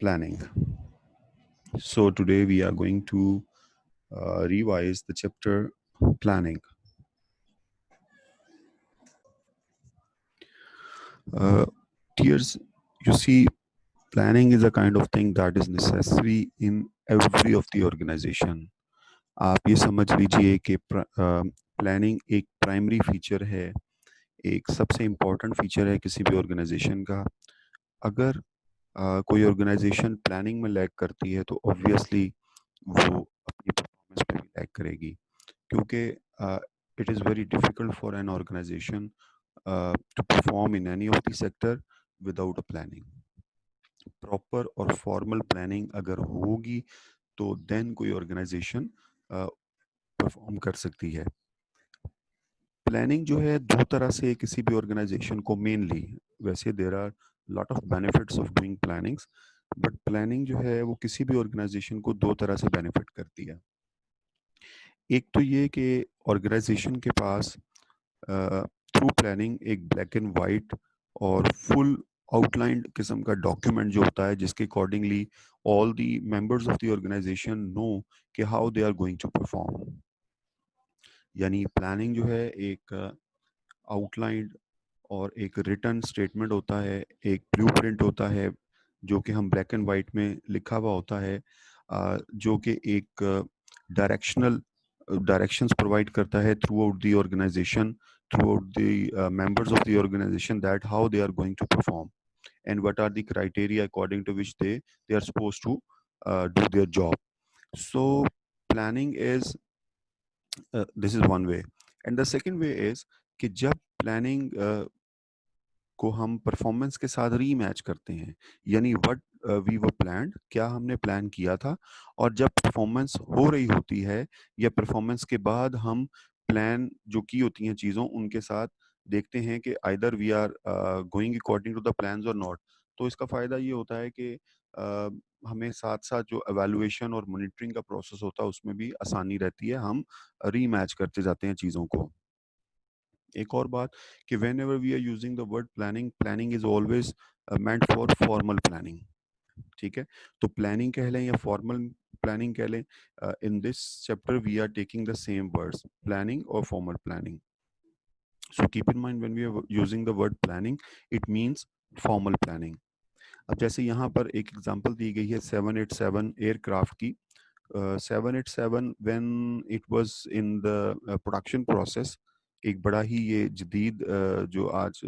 planning. So today we are going to revise the chapter planning. Tears, you see, planning is a kind of thing that is necessary in every of the organization. आप ये समझ लीजिए कि planning एक primary feature है, एक सबसे important feature है किसी भी ऑर्गेनाइजेशन का. अगर कोई ऑर्गेनाइजेशन प्लानिंग में लैग करती है तो ऑब्वियसली वो अपनी परफॉर्मेंस पे भी लैग करेगी, क्योंकि it is very difficult for an organization to perform in any of the sector without a planning. Proper और फॉर्मल प्लानिंग अगर होगी तो देन कोई ऑर्गेनाइजेशन परफॉर्म कर सकती है. प्लानिंग जो है दो तरह से किसी भी ऑर्गेनाइजेशन को मेनली, वैसे there are lot of benefits of doing plannings, but planning जो है वो किसी भी ऑर्गेनाइजेशन को दो तरह से बेनिफिट करती है. एक तो ये कि ऑर्गेनाइजेशन के पास थ्रू प्लानिंग एक ब्लैक एंड वाइट और फुल आउटलाइंड किस्म का डॉक्यूमेंट जो होता है, जिसके accordingly all the members of the organisation know कि how they are going to perform. यानी प्लानिंग जो है एक आउटलाइंड और एक रिटर्न स्टेटमेंट होता है, एक ब्लूप्रिंट होता है जो कि हम ब्लैक एंड वाइट में लिखा हुआ होता है, जो कि एक डायरेक्शनल डायरेक्शंस प्रोवाइड करता है throughout the organisation, throughout the members of the organization, that how they are going to perform and what are the criteria according to which they are supposed to do their job. So planning is this is one way, and the second way is कि जब planning को हम performance के साथ rematch करते हैं, यानी what we were planned, क्या हमने प्लान किया था, और जब परफॉर्मेंस हो रही होती है या परफॉर्मेंस के बाद हम प्लान जो की होती हैं चीज़ों उनके साथ देखते हैं कि either we are going according to the plans और नॉट. तो इसका फ़ायदा ये होता है कि हमें साथ साथ जो एवेलुएशन और मॉनिटरिंग का प्रोसेस होता है उसमें भी आसानी रहती है, हम रीमैच करते जाते हैं चीज़ों को. एक और बात कि whenever we are using the word planning, planning is always meant for formal planning. ठीक है, तो प्लानिंग कह लें या फॉर्मल प्लानिंग कह लें, in this chapter we are taking the same words, planning और formal planning. So keep in mind when we are using the word planning, it means formal planning. अब जैसे यहाँ पर एक एग्जांपल दी गई है 787 एयरक्राफ्ट की. 787 when it was in the production process, एक बड़ा ही ये जदीद जो आज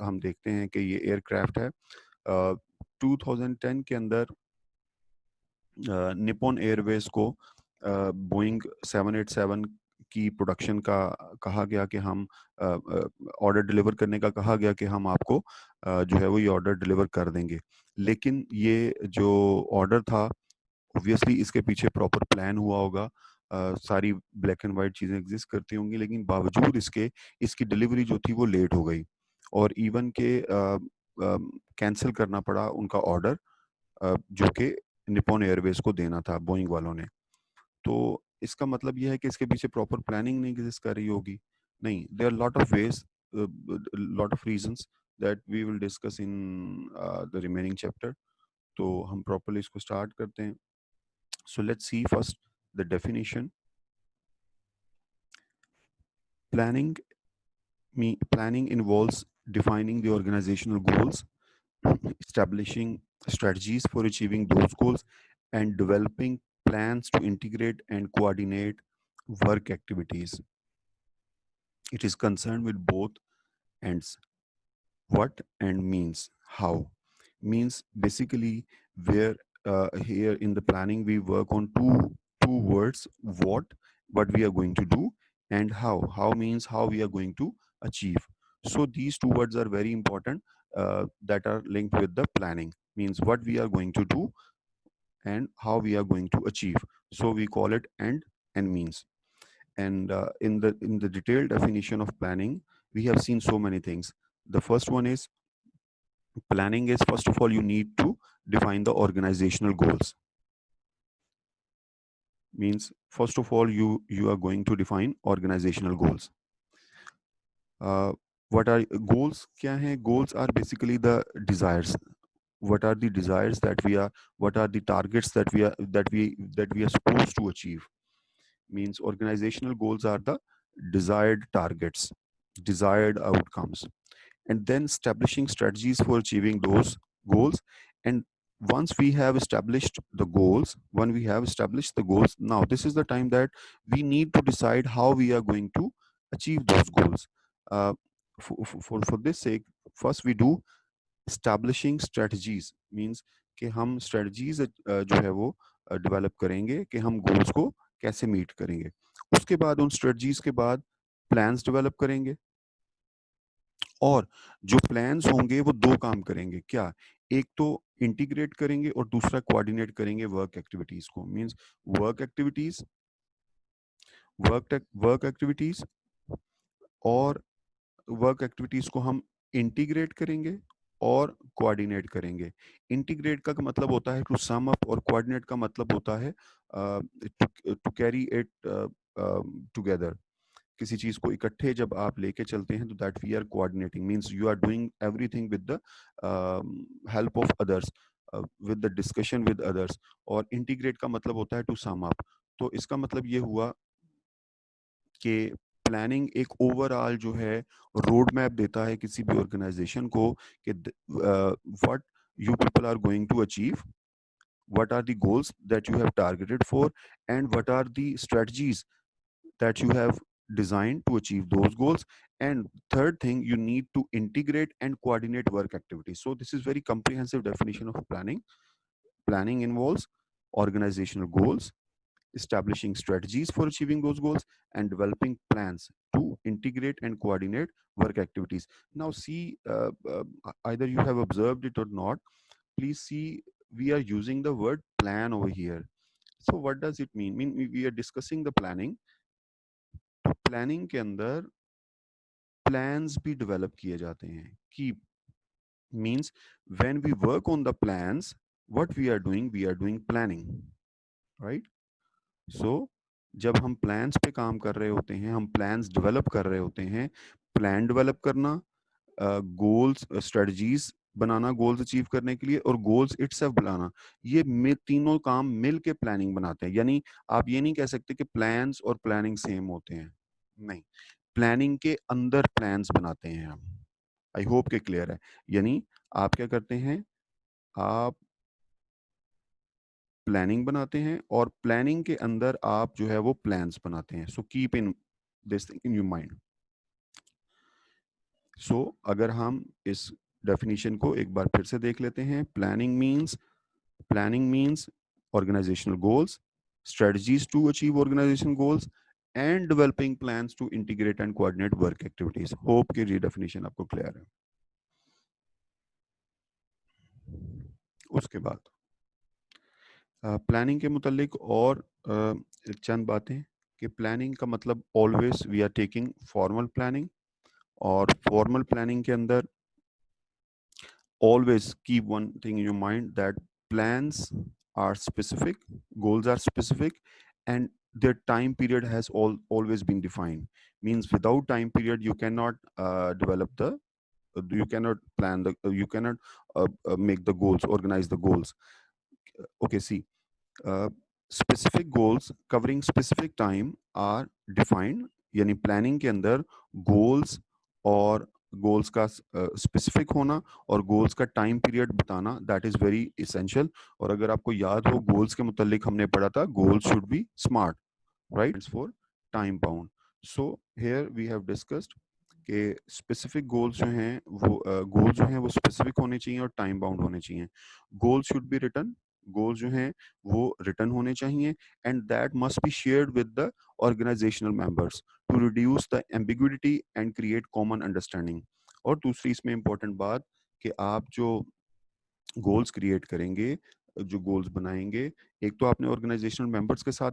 हम देखते हैं कि ये एयरक्राफ्ट है. 2010 के अंदर निप्पॉन एयरवेज को बोइंग 787 की प्रोडक्शन का कहा गया कि हम ऑर्डर डिलीवर करने का कहा गया कि हम आपको जो है वो ये ऑर्डर डिलीवर कर देंगे. लेकिन ये जो ऑर्डर था, ऑब्वियसली इसके पीछे प्रॉपर प्लान हुआ होगा, सारी ब्लैक एंड वाइट चीज़ें एग्जिस्ट करती होंगी, लेकिन बावजूद इसके इसकी डिलीवरी जो थी वो लेट हो गई और इवन के कैंसिल करना पड़ा उनका ऑर्डर, जो कि निप्पॉन एयरवेज को देना था बोइंग वालों ने. तो इसका मतलब ये है कि इसके पीछे प्रॉपर प्लानिंग नहीं एग्जिस्ट कर रही होगी. नहीं, there are lot of ways, lot of reasons that we will discuss in the remaining chapter. तो हम प्रॉपरली इसको स्टार्ट करते हैं. So let's see first the definition. Planning involves defining the organizational goals, establishing strategies for achieving those goals, and developing plans to integrate and coordinate work activities. It is concerned with both ends, what and means how. Means basically where here in the planning we work on two words, what we are going to do, and how means how we are going to achieve. So these two words are very important, that are linked with the planning, means what we are going to do and how we are going to achieve. So we call it and means. And in the detailed definition of planning, we have seen so many things. The first one is, planning is, first of all, you need to define the organizational goals. Means first of all you are going to define organizational goals. What are goals? क्या है? Goals are basically the desires. what are the desires that we are, what are the targets that we are, that we are supposed to achieve. Means organizational goals are the desired targets, desired outcomes, and then establishing strategies for achieving those goals. And once we have established the goals, when we have established the goals, now this is the time that we need to decide how we are going to achieve those goals. uh, for this sake, first we do establishing strategies, means कि हम strategies जो है वो develop करेंगे कि हम goals को कैसे मीट करेंगे। उसके बाद उन strategies के बाद plans डेवलप करेंगे, और जो प्लान्स होंगे वो दो काम करेंगे क्या, एक तो इंटीग्रेट करेंगे और दूसरा कोऑर्डिनेट करेंगे वर्क एक्टिविटीज को। Means work activities, work activities और वर्क एक्टिविटीज को हम इंटीग्रेट करेंगे और कोऑर्डिनेट करेंगे। इंटीग्रेट का मतलब होता है टू सम अप, और कोऑर्डिनेट का मतलब होता है टू कैरी इट टुगेदर। किसी चीज को इकट्ठे जब आप लेके चलते हैं तो that we are coordinating, means you are doing everything with the help of others, with the discussion with others. और इंटीग्रेट का मतलब होता है टू सम अप। तो इसका मतलब ये हुआ कि प्लानिंग एक ओवरऑल जो है रोड मैप देता है किसी भी ऑर्गेनाइजेशन को कि what you people are going to achieve, what are the goals that you have targeted for, and what are the strategies that you have designed to achieve those goals. And third thing, you need to integrate and coordinate work activities. So this is very comprehensive definition of planning. Planning involves organizational goals, establishing strategies for achieving those goals, and developing plans to integrate and coordinate work activities. Now see, either you have observed it or not, please see, we are using the word plan over here. So what does it mean? We are discussing the planning. तो planning के अंदर plans भी develop किए जाते हैं कि means when we work on the plans, what we are doing planning, right. So जब हम प्लान्स पे काम कर रहे होते हैं, हम प्लान्स डेवलप कर रहे होते हैं, प्लान डेवलप करना, गोल्स स्ट्रेटजीज बनाना गोल्स अचीव करने के लिए, और गोल्स इटसेल्फ बनाना, ये तीनों काम मिल के प्लानिंग बनाते हैं। यानी आप ये नहीं कह सकते कि प्लान्स और प्लानिंग सेम होते हैं, नहीं, प्लानिंग के अंदर प्लान्स बनाते हैं हम। आई होप के क्लियर है। यानी आप क्या करते हैं, आप प्लानिंग बनाते हैं और प्लानिंग के अंदर आप जो है वो प्लान्स बनाते हैं। So keep in this in your mind. So अगर हम इस डेफिनेशन को एक बार फिर से देख लेते हैं, planning means organizational goals, strategies to achieve organization goals, and developing plans to integrate and coordinate work activities. Hope कि redefinition आपको clear है। उसके बाद प्लानिंग के मुतालिक और चंद बातें कि प्लानिंग का मतलब always we are taking formal planning, और फॉर्मल प्लानिंग के अंदर always keep one thing in your mind, that plans are specific, goals are specific, and their time period has always been defined. Means without time period you cannot develop the you cannot plan the you cannot make the goals, organize the goals. Okay, see, specific goals covering specific time are defined. यानी planning के अंदर goals और goals का specific होना और goals का time period बताना, that is very essential. और अगर आपको याद हो, गोल्स के मुतालिक हमने पढ़ा था, goals should be smart, right, for time bound. So here we have discussed कि स्पेसिफिक गोल्स जो हैं वो गोल्स जो हैं वो स्पेसिफिक होने चाहिए और टाइम बाउंड होने चाहिए। Goals should be written, goals जो हैं वो रिटर्न होने चाहिए, and that must be shared with the organisational members to reduce the ambiguity and create common understanding. और दूसरी इसमें इंपॉर्टेंट बात कि आप जो गोल्स क्रिएट करेंगे, जो गोल्स बनाएंगे, एक तो आपने ऑर्गेनाइजेशनल मेंबर्स के साथ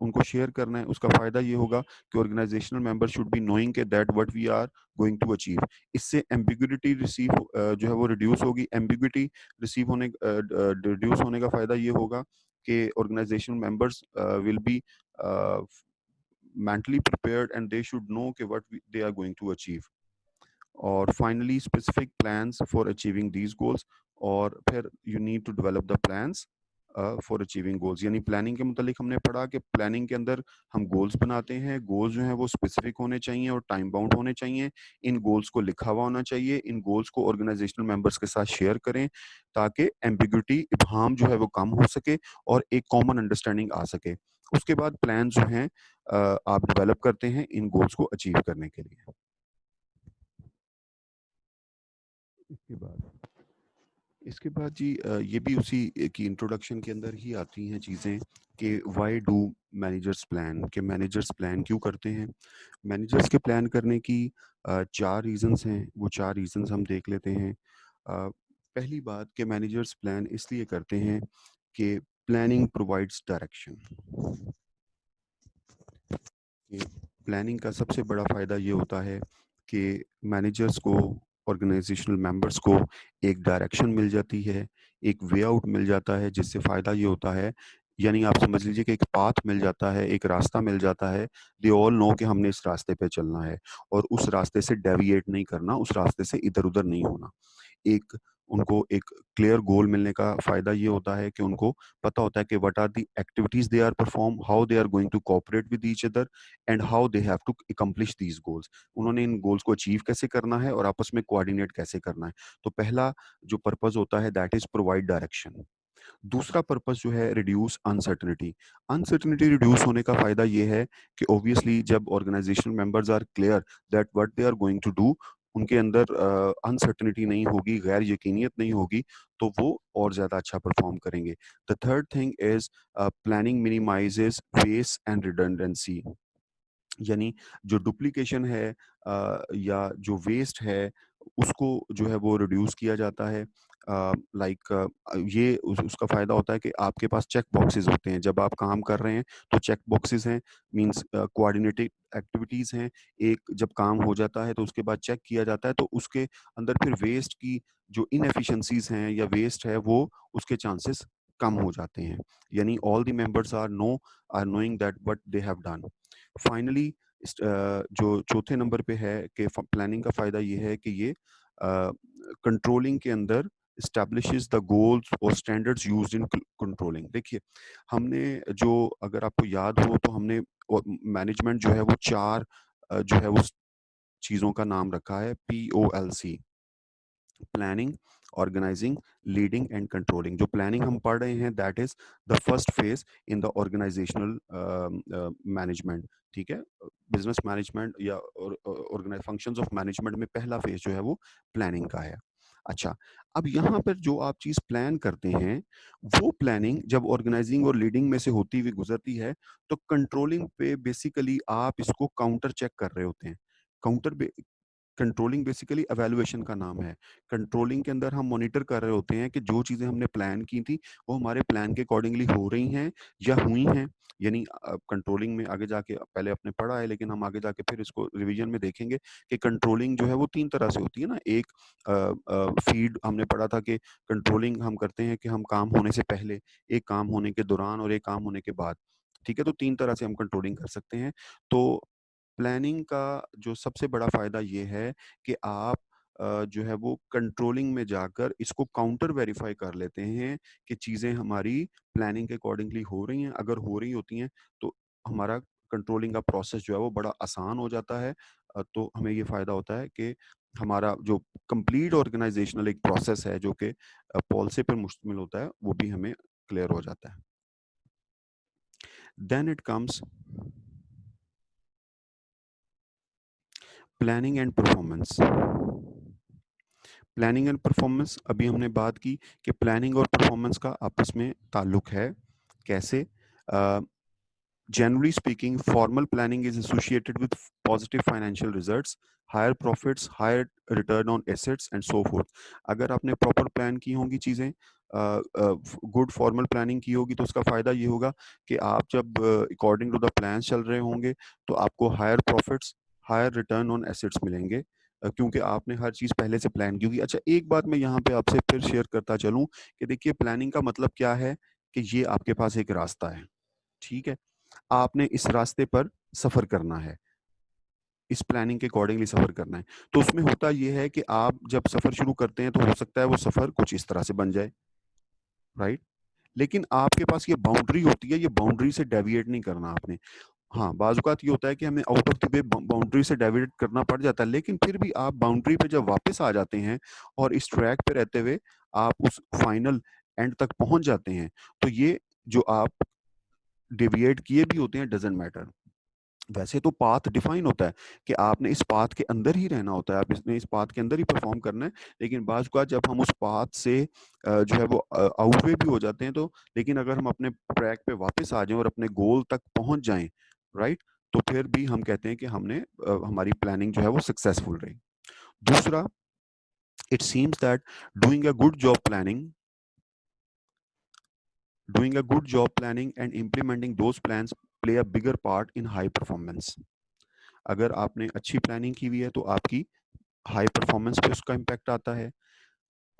उनको शेयर करना है। उसका फायदा ये होगा कि organisational member should be knowing के that what we are going to achieve. इससे एम्बिग्विटी रिसीव जो है वो रिड्यूस होगी। एम्बिग्विटी रिड्यूस होने का फायदा ये होगा कि organisational members will be mentally prepared and they should know कि what they are going to achieve. और finally specific plans for achieving these goals, और फिर you need to develop the plans for achieving goals. यानी planning के मुतालिक हमने पढ़ा कि प्लानिंग के अंदर हम गोल्स बनाते हैं, गोल्स जो हैं वो स्पेसिफिक होने चाहिए और टाइम बाउंड होने चाहिए। इन गोल्स को लिखा हुआ होना चाहिए, इन गोल्स को ऑर्गेनाइजेशनल मेंबर्स के साथ शेयर करें ताकि एम्बिग्युइटी, इबहम जो है वो कम हो सके और एक कॉमन अंडरस्टैंडिंग आ सके। उसके बाद प्लान जो हैं आप डेवलप करते हैं इन गोल्स को अचीव करने के लिए। इसके बाद जी ये भी उसी की इंट्रोडक्शन के अंदर ही आती हैं चीज़ें कि व्हाई डू मैनेजर्स प्लान, कि मैनेजर्स प्लान क्यों करते हैं। मैनेजर्स के प्लान करने की चार रीजंस हैं, वो चार रीजंस हम देख लेते हैं। पहली बात कि मैनेजर्स प्लान इसलिए करते हैं कि प्लानिंग प्रोवाइड्स डायरेक्शन। प्लानिंग का सबसे बड़ा फ़ायदा ये होता है कि मैनेजर्स को, ऑर्गेनाइजेशनल मेंबर्स को एक डायरेक्शन मिल जाती है, एक वे आउट मिल जाता है, जिससे फ़ायदा ये होता है, यानी आप समझ लीजिए कि एक पाथ मिल जाता है, एक रास्ता मिल जाता है। दे ऑल नो कि हमने इस रास्ते पे चलना है और उस रास्ते से डेविएट नहीं करना, उस रास्ते से इधर-उधर नहीं होना। एक उनको एक क्लियर गोल मिलने का फ़ायदा ये होता है कि उनको पता होता है कि what are the activities they are perform, how they are going to cooperate with each other and how they have to accomplish these goals. उन्होंने इन गोल्स को अचीव कैसे करना है और आपस में कोऑर्डिनेट कैसे करना है। तो पहला जो पर्पस होता है दैट इज प्रोवाइड डायरेक्शन। दूसरा पर्पस जो है रिड्यूस अनसर्टनिटी। अनसर्टनिटी रिड्यूस होने का फायदा ये है कि ऑब्वियसली जब organisational members are clear that what they are going to do, उनके अंदर अनसर्टनिटी नहीं होगी, गैर यकीनियत नहीं होगी, तो वो और ज़्यादा अच्छा परफॉर्म करेंगे। The third thing is planning minimises waste and redundancy. यानी जो डुप्लीकेशन है या जो वेस्ट है उसको जो है वो रिड्यूस किया जाता है। लाइक ये उसका फ़ायदा होता है कि आपके पास चेक बॉक्सेस होते हैं जब आप काम कर रहे हैं, तो चेक बॉक्सेस हैं, मींस कोऑर्डिनेटेड एक्टिविटीज़ हैं। एक जब काम हो जाता है तो उसके बाद चेक किया जाता है, तो उसके अंदर फिर वेस्ट की जो इनएफिशिएंसीज हैं या वेस्ट है वो उसके चांसेस कम हो जाते हैं। यानी all the members are knowing that what they have done. Finally जो चौथे नंबर पे है कि प्लानिंग का फ़ायदा ये है कि ये कंट्रोलिंग के अंदर एस्टैब्लिशेस द गोल्स और स्टैंडर्ड्स यूज्ड इन कंट्रोलिंग। देखिए, हमने जो, अगर आपको याद हो तो हमने मैनेजमेंट जो है वो चार जो है वो चीज़ों का नाम रखा है, POLC: planning, organising, leading and controlling. जो प्लानिंग हम पढ़ रहे हैं that is the first phase in the organisational management. ठीक है, बिजनेस मैनेजमेंट या ऑर्गेनाइज फंक्शंस ऑफ मैनेजमेंट में पहला फेज जो है वो प्लानिंग का है। अच्छा, अब यहाँ पर जो आप चीज़ प्लान करते हैं, वो प्लानिंग जब ऑर्गेनाइजिंग और लीडिंग में से होती हुई गुजरती है, तो कंट्रोलिंग पे बेसिकली आप इसको काउंटर चेक कर रहे होते हैं। काउंटर कंट्रोलिंग बेसिकली एवेल्युएशन का नाम है। कंट्रोलिंग के अंदर हम मॉनिटर कर रहे होते हैं कि जो चीज़ें हमने प्लान की थी, वो हमारे प्लान के अकॉर्डिंगली हो रही हैं या हुई हैं। यानी कंट्रोलिंग में आगे जाके पहले आपने पढ़ा है, लेकिन हम आगे जाके फिर इसको रिवीजन में देखेंगे कि कंट्रोलिंग जो है वो 3 तरह से होती है ना। एक फीड हमने पढ़ा था कि कंट्रोलिंग हम करते हैं कि हम काम होने से पहले, एक काम होने के दौरान और एक काम होने के बाद। ठीक है, तो 3 तरह से हम कंट्रोलिंग कर सकते हैं। तो प्लानिंग का जो सबसे बड़ा फ़ायदा ये है कि आप जो है वो कंट्रोलिंग में जाकर इसको काउंटर वेरीफाई कर लेते हैं कि चीज़ें हमारी प्लानिंग के अकॉर्डिंगली हो रही हैं। अगर हो रही होती हैं तो हमारा कंट्रोलिंग का प्रोसेस जो है वो बड़ा आसान हो जाता है। तो हमें ये फ़ायदा होता है कि हमारा जो कंप्लीट ऑर्गेनाइजेशनल एक प्रोसेस है जो कि पॉलिसी पर मुश्तमिल होता है, वो भी हमें क्लियर हो जाता है। Then it comes planning and performance. Planning and performance, अभी हमने बात की कि प्लानिंग और परफॉर्मेंस का आपस में ताल्लुक है। कैसे? Generally speaking, formal planning is associated with positive financial results, higher profits, higher return on assets and so forth. अगर आपने प्रॉपर प्लान की होंगी चीज़ें, गुड फॉर्मल प्लानिंग की होगी, तो उसका फ़ायदा ये होगा कि आप जब अकॉर्डिंग टू द प्लान चल रहे होंगे तो आपको higher profits, higher return on assets मिलेंगे, क्योंकि आपने हर चीज़ पहले से प्लान की होगी। अच्छा, एक बात मैं यहाँ पे आपसे फिर शेयर करता चलूँ कि देखिए, प्लानिंग का मतलब क्या है कि ये आपके पास एक रास्ता है। ठीक है, आपने इस रास्ते पर सफर करना है। इस प्लानिंग के अकॉर्डिंगली सफर करना है। तो उसमें होता यह है कि आप जब सफर शुरू करते हैं तो हो सकता है वो सफर कुछ इस तरह से बन जाए, राइट? लेकिन आपके पास ये बाउंड्री होती है, ये बाउंड्री से डेविएट नहीं करना आपने। हाँ, बाज़ औक़ात ये होता है कि हमें out of the way boundary से डेविएट करना पड़ जाता है, लेकिन फिर भी आप बाउंड्री पे जब वापस आ जाते हैं और इस ट्रैक पे रहते हुए आप उस फाइनल एंड तक पहुंच जाते हैं, तो ये जो आप डेविएट किए भी होते हैं डजंट मैटर। वैसे तो पाथ डिफाइन होता है कि आपने इस पाथ के अंदर ही रहना होता है, आप इसने इस पाथ के अंदर ही परफॉर्म करना है, लेकिन बाज़ औक़ात जब हम उस पाथ से जो है वो आउटवे भी हो जाते हैं, तो लेकिन अगर हम अपने ट्रैक पे वापस आ जाएं और अपने गोल तक पहुंच जाएं, राइट, तो फिर भी हम कहते हैं कि हमने हमारी प्लानिंग जो है वो सक्सेसफुल रही। दूसरा, it seems that doing a good job planning doing a good job planning and implementing those plans play a bigger part in high performance. अगर आपने अच्छी प्लानिंग की हुई है तो आपकी हाई परफॉर्मेंस पे उसका इम्पैक्ट आता है।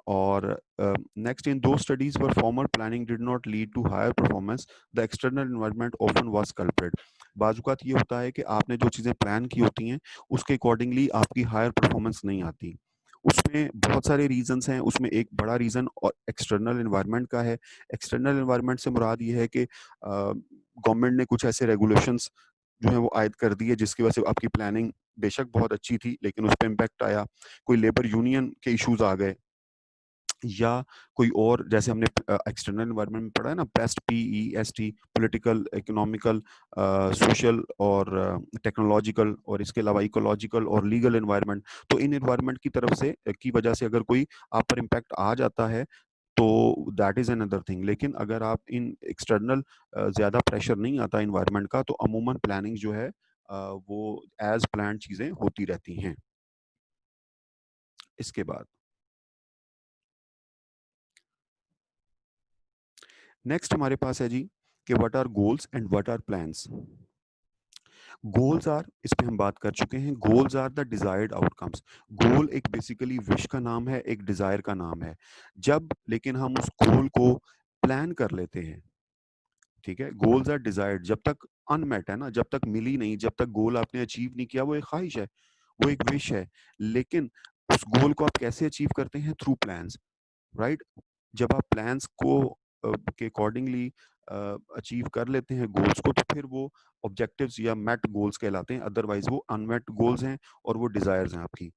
और next, in two studies were formal planning did not lead to higher performance, the external environment often was culprit. बाजुकात ये होता है कि आपने जो चीज़ें प्लान की होती हैं उसके अकॉर्डिंगली आपकी हायर परफॉर्मेंस नहीं आती। उसमें बहुत सारे रीजंस हैं, उसमें एक बड़ा रीज़न और एक्सटर्नल एनवायरनमेंट का है। एक्सटर्नल एनवायरनमेंट से मुराद ये है कि गवर्नमेंट ने कुछ ऐसे रेगुलेशंस जो है वो आयद कर दी है जिसकी वजह से आपकी प्लानिंग बेशक बहुत अच्छी थी लेकिन उस पर इम्पैक्ट आया। कोई लेबर यूनियन के इश्यूज आ गए, या कोई और, जैसे हमने एक्सटर्नल एनवायरनमेंट में पढ़ा है ना, paste, PEST, political, economical, social और टेक्नोलॉजिकल, और इसके अलावा इकोलॉजिकल और लीगल एनवायरनमेंट। तो इन एनवायरनमेंट की तरफ से की वजह से अगर कोई आप पर इम्पैक्ट आ जाता है तो दैट इज अनदर थिंग। लेकिन अगर आप इन एक्सटर्नल ज़्यादा प्रेशर नहीं आता इन्वायरमेंट का, तो अमूमन प्लानिंग जो है वो एज प्लान चीज़ें होती रहती हैं। इसके बाद नेक्स्ट हमारे पास है जी कि what are goals and what are plans. Goals are, इस पे हम बात कर चुके हैं, goals are the desired outcomes. Goal एक बेसिकली विश का नाम है, एक डिजायर का नाम है। जब लेकिन हम उस गोल को प्लान कर लेते हैं, ठीक है, गोल्स आर डिजायर्ड, जब तक अनमेट है ना, जब तक मिली नहीं, जब तक गोल आपने अचीव नहीं किया, वो एक ख्वाहिश है, वो एक विश है। लेकिन उस गोल को आप कैसे अचीव करते हैं? Through plans, right? जब आप प्लान्स को के अकॉर्डिंगली अचीव कर लेते हैं गोल्स को, तो फिर वो ऑब्जेक्टिव्स या मेट गोल्स कहलाते हैं, अदरवाइज वो अनमेट गोल्स हैं और वो डिजायर्स हैं आपकी।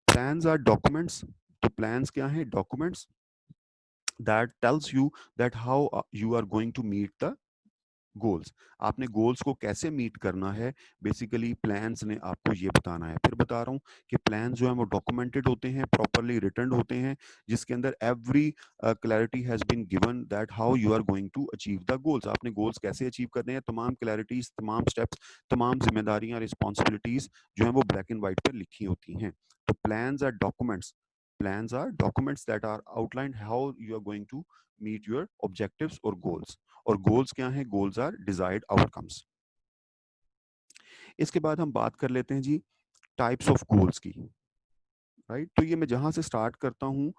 Plans are documents. तो प्लान्स क्या हैं? Documents that tells you that how you are going to meet the goals. आपने गोल्स को कैसे मीट करना है, बेसिकली प्लान्स ने आपको ये बताना है। फिर बता रहा हूँ कि प्लान जो है वो डॉक्यूमेंटेड होते हैं, प्रॉपरली रिटन होते हैं, जिसके अंदर every clarity has been given that how you are going to achieve the goals. आपने गोल्स कैसे अचीव करने हैं, तमाम क्लैरिटीज, तमाम स्टेप्स, तमाम जिम्मेदारियां, रिस्पॉन्सिबिलिटीज जो है वो ब्लैक एंड व्हाइट पर लिखी होती हैं। तो plans are documents, plans are documents that are outlined how you are going to meet your objectives or goals। और गोल्स क्या हैं? Goals are desired outcomes. इसके बाद हम बात कर लेते हैं जी टाइप्स ऑफ गोल्स की, राइट? तो ये मैं जहां से स्टार्ट करता हूं,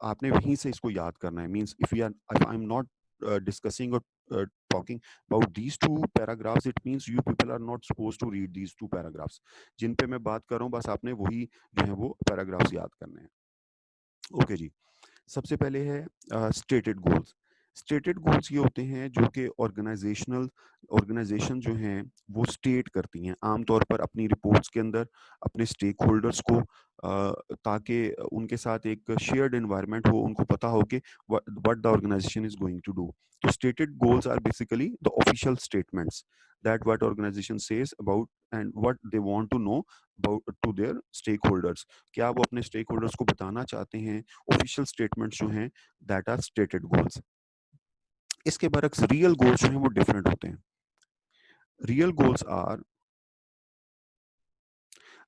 आपने वहीं से इसको याद करना है। Means if I am not discussing और talking about these two paragraphs, it means you people are not supposed to read these two paragraphs। जिन पे मैं बात कर रहा हूं बस आपने वही जो है वो पैराग्राफ्स याद करने हैं। ओके जी, सबसे पहले है स्टेटेड गोल्स। स्टेटेड गोल्स ये होते हैं जो कि ऑर्गेनाइजेशन जो हैं वो स्टेट करती हैं आमतौर पर अपनी रिपोर्ट्स के अंदर अपने स्टेक होल्डर्स को, ताकि उनके साथ एक शेयर्ड एनवायरनमेंट हो, उनको पता हो कि what the organisation is going to do. तो stated goals are basically the official statements that what organisation says about and what they want to know about to their stakeholders. क्या वो अपने stake holders को बताना चाहते हैं? Official statements जो हैं दैट आर स्टेटेड गोल्स। इसके बरक्स रियल गोल्स जो हैं वो डिफरेंट होते हैं। Real goals are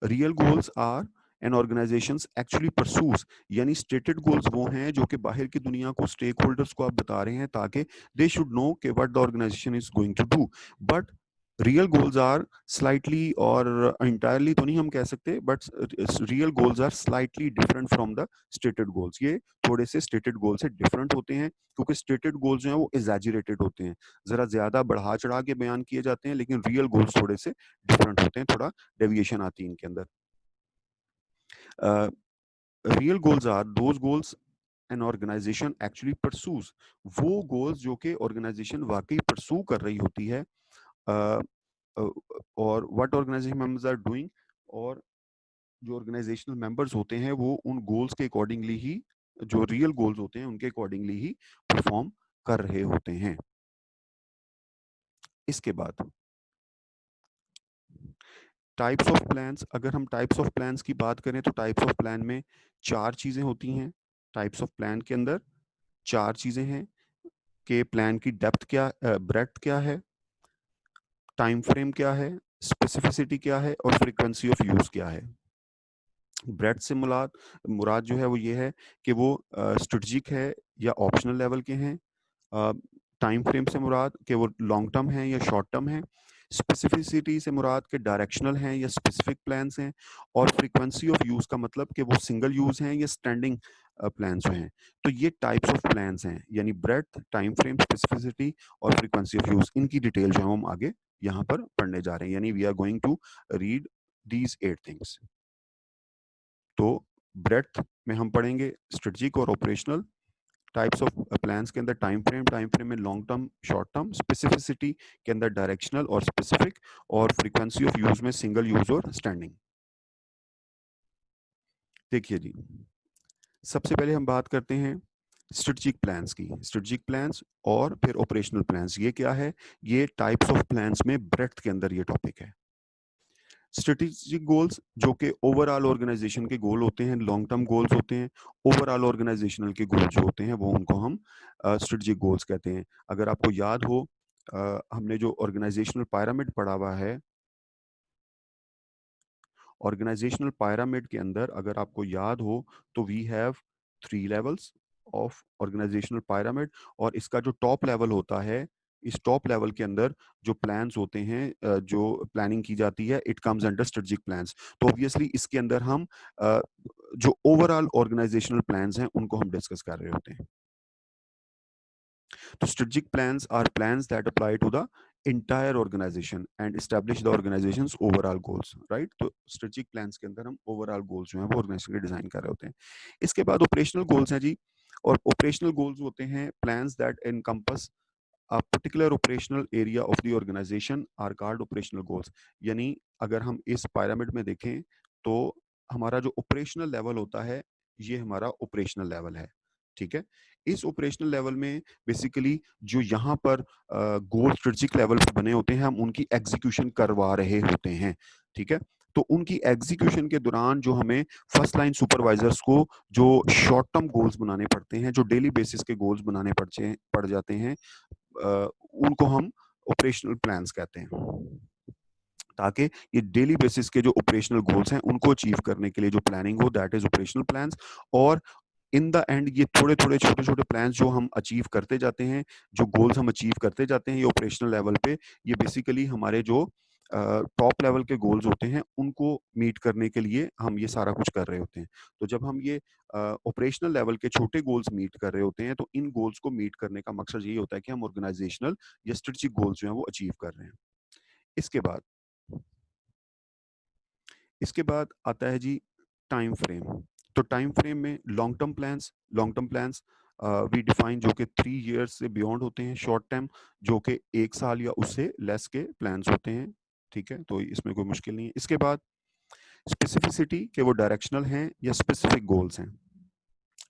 real goals are an organisations actually pursues. यानी स्टेटेड गोल्स वो हैं जो कि बाहर की दुनिया को, स्टेक होल्डर्स को आप बता रहे हैं ताकि दे शुड नो कि what the organisation is going to do. But real goals are slightly, और इंटायरली तो नहीं हम कह सकते, but real goals are slightly different from the stated goals. ये थोड़े से स्टेटेड गोल से डिफरेंट होते हैं, क्योंकि स्टेटेड गोल्स जो हैं वो एग्जैजरेटेड होते हैं, जरा ज्यादा बढ़ा चढ़ा के बयान किए जाते हैं, लेकिन रियल गोल्स थोड़े से डिफरेंट होते हैं, थोड़ा डेविएशन आती है इनके अंदर। Real goals are those goals an organisation actually pursues, वो गोल्स जो कि ऑर्गेनाइजेशन वाकई परसू कर रही होती है, और what organisation members are doing, और जो ऑर्गेनाइजेशनल मेंबर्स होते हैं वो उन गोल्स के अकॉर्डिंगली ही, जो रियल गोल्स होते हैं उनके अकॉर्डिंगली ही परफॉर्म कर रहे होते हैं। इसके बाद टाइप्स ऑफ प्लान्स, अगर हम टाइप्स ऑफ प्लान्स की बात करें तो टाइप्स ऑफ प्लान में चार चीजें होती हैं। टाइप्स ऑफ प्लान के अंदर चार चीजें हैं कि प्लान की डेप्थ क्या, ब्रेड्थ क्या है, टाइम फ्रेम क्या है, स्पेसिफिसिटी क्या है, और फ्रीक्वेंसी ऑफ यूज क्या है। ब्रेड से मुराद मुराद जो है वो ये है कि वो स्ट्रेटजिक है या ऑप्शनल लेवल के हैं। टाइम फ्रेम से मुराद कि वो लॉन्ग टर्म है या शॉर्ट टर्म है। स्पेसिफिसिटी से मुराद के डायरेक्शनल हैं या स्पेसिफिक प्लान्स हैं। और फ्रीक्वेंसी ऑफ यूज का मतलब कि वो सिंगल यूज हैं या स्टैंडिंग प्लान्स जो हैं। तो ये टाइप्स ऑफ प्लान्स हैं, यानी ब्रेड, टाइम फ्रेम, स्पेसिफिसिटी और फ्रीक्वेंसी ऑफ यूज, इनकी डिटेल जो है हम आगे यहाँ पर पढ़ने जा रहे हैं, यानी we are going to read these 8 things. तो ब्रेड्थ में हम पढ़ेंगे स्ट्रेटजिक और ऑपरेशनल, टाइप्स ऑफ प्लान्स के अंदर टाइम फ्रेम में long term, short term, specificity के अंदर डायरेक्शनल और स्पेसिफिक, और फ्रीक्वेंसी ऑफ यूज में सिंगल यूज और स्टैंडिंग। देखिए जी, सबसे पहले हम बात करते हैं स्ट्रेटजिक प्लान्स की। स्ट्रेटजिक प्लान्स और फिर ऑपरेशनल प्लान्स, ये क्या है? ये टाइप्स ऑफ प्लान्स में ब्रेड्थ के अंदर ये टॉपिक है। स्ट्रेटेजिक गोल्स जो कि ओवरऑल ऑर्गेनाइजेशन के गोल होते हैं, लॉन्ग टर्म गोल्स होते हैं। ओवरऑल ऑर्गेनाइजेशनल के गोल जो होते हैं वो उनको हम स्ट्रेटेजिक गोल्स कहते हैं। अगर आपको याद हो, हमने जो ऑर्गेनाइजेशनल पिरामिड पढ़ा हुआ है, ऑर्गेनाइजेशनल पिरामिड के अंदर अगर आपको याद हो तो we have 3 levels of organisational pyramid, और इसका जो टॉप लेवल होता है, इस टॉप लेवल के अंदर जो प्लान्स होते हैं, जो प्लानिंग की जाती है, it comes under strategic plans. तो ऑब्वियसली इसके अंदर हम जो ओवरऑल ऑर्गेनाइजेशनल प्लान्स हैं उनको हम डिस्कस कर रहे होते हैं। तो strategic plans are plans that apply to the entire organization and establish the organization's overall goals, right? तो strategic plans के अंदर हम overall goals जो हैं वो organization के डिजाइन कर रहे होते हैं। इसके बाद operational goals हैं जी, और operational goals होते हैं plans that encompass a particular operational area of the organization are called operational goals। यानी अगर हम इस pyramid में देखें तो हमारा जो operational level होता है ये हमारा operational level है, ठीक है। इस ऑपरेशनल लेवल में बेसिकली जो यहाँ पर गोल स्ट्रेटजिक लेवल पे बने होते हैं, हम उनकी एग्जीक्यूशन करवा रहे होते हैं, ठीक है। तो उनकी एग्जीक्यूशन के दौरान जो हमें फर्स्ट लाइन सुपरवाइजर्स को जो शॉर्ट टर्म गोल्स बनाने पड़ते हैं, जो डेली बेसिस के गोल्स बनाने पड़ जाते हैं, उनको हम ऑपरेशनल प्लान्स कहते हैं। ताकि ये डेली बेसिस के जो ऑपरेशनल गोल्स हैं उनको अचीव करने के लिए जो प्लानिंग हो, दैट इज ऑपरेशनल प्लान्स। और इन द एंड ये थोड़े थोड़े छोटे छोटे प्लान्स जो हम अचीव करते जाते हैं, जो गोल्स हम अचीव करते जाते हैं ये ऑपरेशनल लेवल पे, ये बेसिकली हमारे जो टॉप लेवल के गोल्स होते हैं उनको मीट करने के लिए हम ये सारा कुछ कर रहे होते हैं। तो जब हम ये ऑपरेशनल लेवल के छोटे गोल्स मीट कर रहे होते हैं तो इन गोल्स को मीट करने का मकसद यही होता है कि हम ऑर्गेनाइजेशनल या स्ट्रेटेजिक गोल्स जो हैं वो अचीव कर रहे हैं। इसके बाद इसके बाद आता है जी टाइम फ्रेम। तो टाइम फ्रेम में long term plans we define जो कि 3 इयर्स से बियॉन्ड होते हैं। शॉर्ट टर्म जो कि 1 साल या उससे लेस के प्लान्स होते हैं, ठीक है। तो इसमें कोई मुश्किल नहीं है। इसके बाद स्पेसिफिसिटी के वो डायरेक्शनल हैं या स्पेसिफिक गोल्स हैं।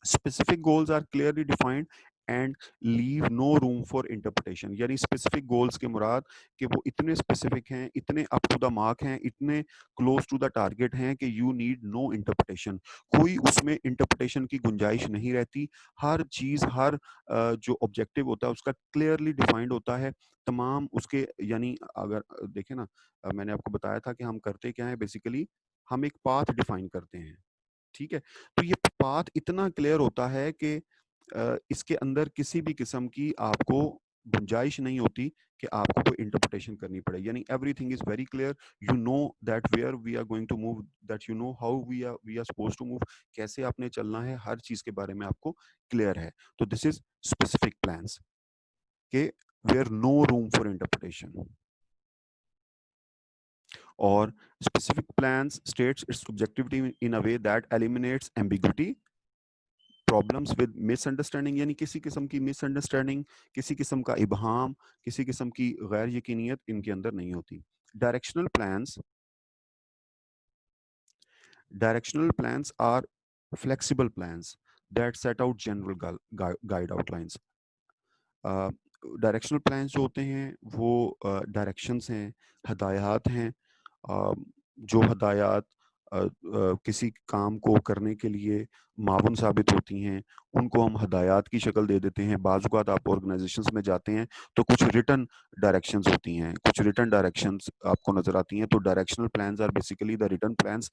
Specific goals are clearly defined and leave no room for interpretation. यानी स्पेसिफिक गोल्स के मुराद कि वो इतने स्पेसिफिक हैं, इतने अप टू द मार्क हैं, इतने क्लोज टू द टारगेट हैं कि यू नीड नो इंटरप्रिटेशन। कोई उसमें इंटरप्रिटेशन की गुंजाइश नहीं रहती। हर चीज, हर जो ऑब्जेक्टिव होता है उसका क्लियरली डिफाइंड होता है। तमाम उसके, यानी अगर देखें ना, मैंने आपको बताया था कि हम करते क्या है, बेसिकली हम एक पाथ डिफाइन करते हैं, ठीक है। तो ये पाथ इतना क्लियर होता है कि इसके अंदर किसी भी किस्म की आपको गुंजाइश नहीं होती कि आपको कोई इंटरप्रिटेशन करनी पड़े, यानी everything is very clear, you know that where we are going to move, that you know how we are suppose to move, कैसे आपने चलना है, हर चीज के बारे में आपको क्लियर है। तो दिस इज स्पेसिफिक प्लान्स के where no room for interpretation. और specific plans states its objectivity in a way that eliminates ambiguity, problems with misunderstanding, यानी किसी किस्म की मिसअंडरस्टैंडिंग, किसी किस्म का इबहाम, किसी किस्म की गैर यकीनियत इनके अंदर नहीं होती। Directional plans, directional plans are flexible plans that set out general guide outlines. Directional plans जो होते हैं वो डायरेक्शंस हैं, हदायत हैं, जो हदायत किसी काम को करने के लिए मावन साबित होती हैं, उनको हम हदायत की शक्ल दे देते हैं। बाज़ औक़ात आप ऑर्गेनाइजेशंस में जाते हैं तो कुछ रिटन डायरेक्शंस होती हैं, कुछ रिटन डायरेक्शंस आपको नज़र आती हैं। तो directional plans are basically the written plans,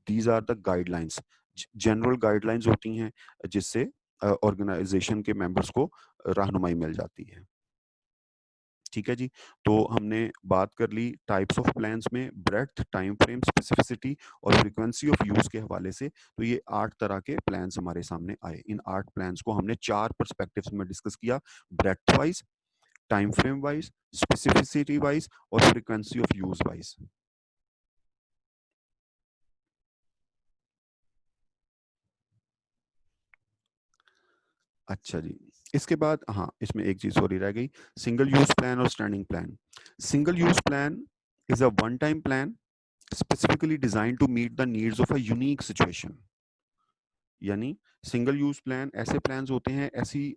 these are the guidelines, general guidelines होती हैं जिससे ऑर्गेनाइजेशन के मेंबर्स को रहनुमाई मिल जाती है। ठीक है जी, तो हमने बात कर ली टाइप्स ऑफ प्लान्स में ब्रेड्थ, टाइम फ्रेम, स्पेसिफिसिटी और फ्रीक्वेंसी ऑफ यूज के हवाले से। तो ये 8 तरह के प्लान्स हमारे सामने आए। इन 8 प्लान्स को हमने 4 पर्सपेक्टिव्स में डिस्कस किया, breadth wise, time frame wise, specificity wise और फ्रीक्वेंसी ऑफ यूज वाइज। अच्छा जी, इसके बाद हाँ, इसमें एक चीज सॉरी रह गई, सिंगल यूज प्लान और standing plan. Single use plan is a one time plan specifically designed to meet the needs of a unique situation। यानी सिंगल यूज प्लान ऐसे प्लान्स होते हैं, ऐसी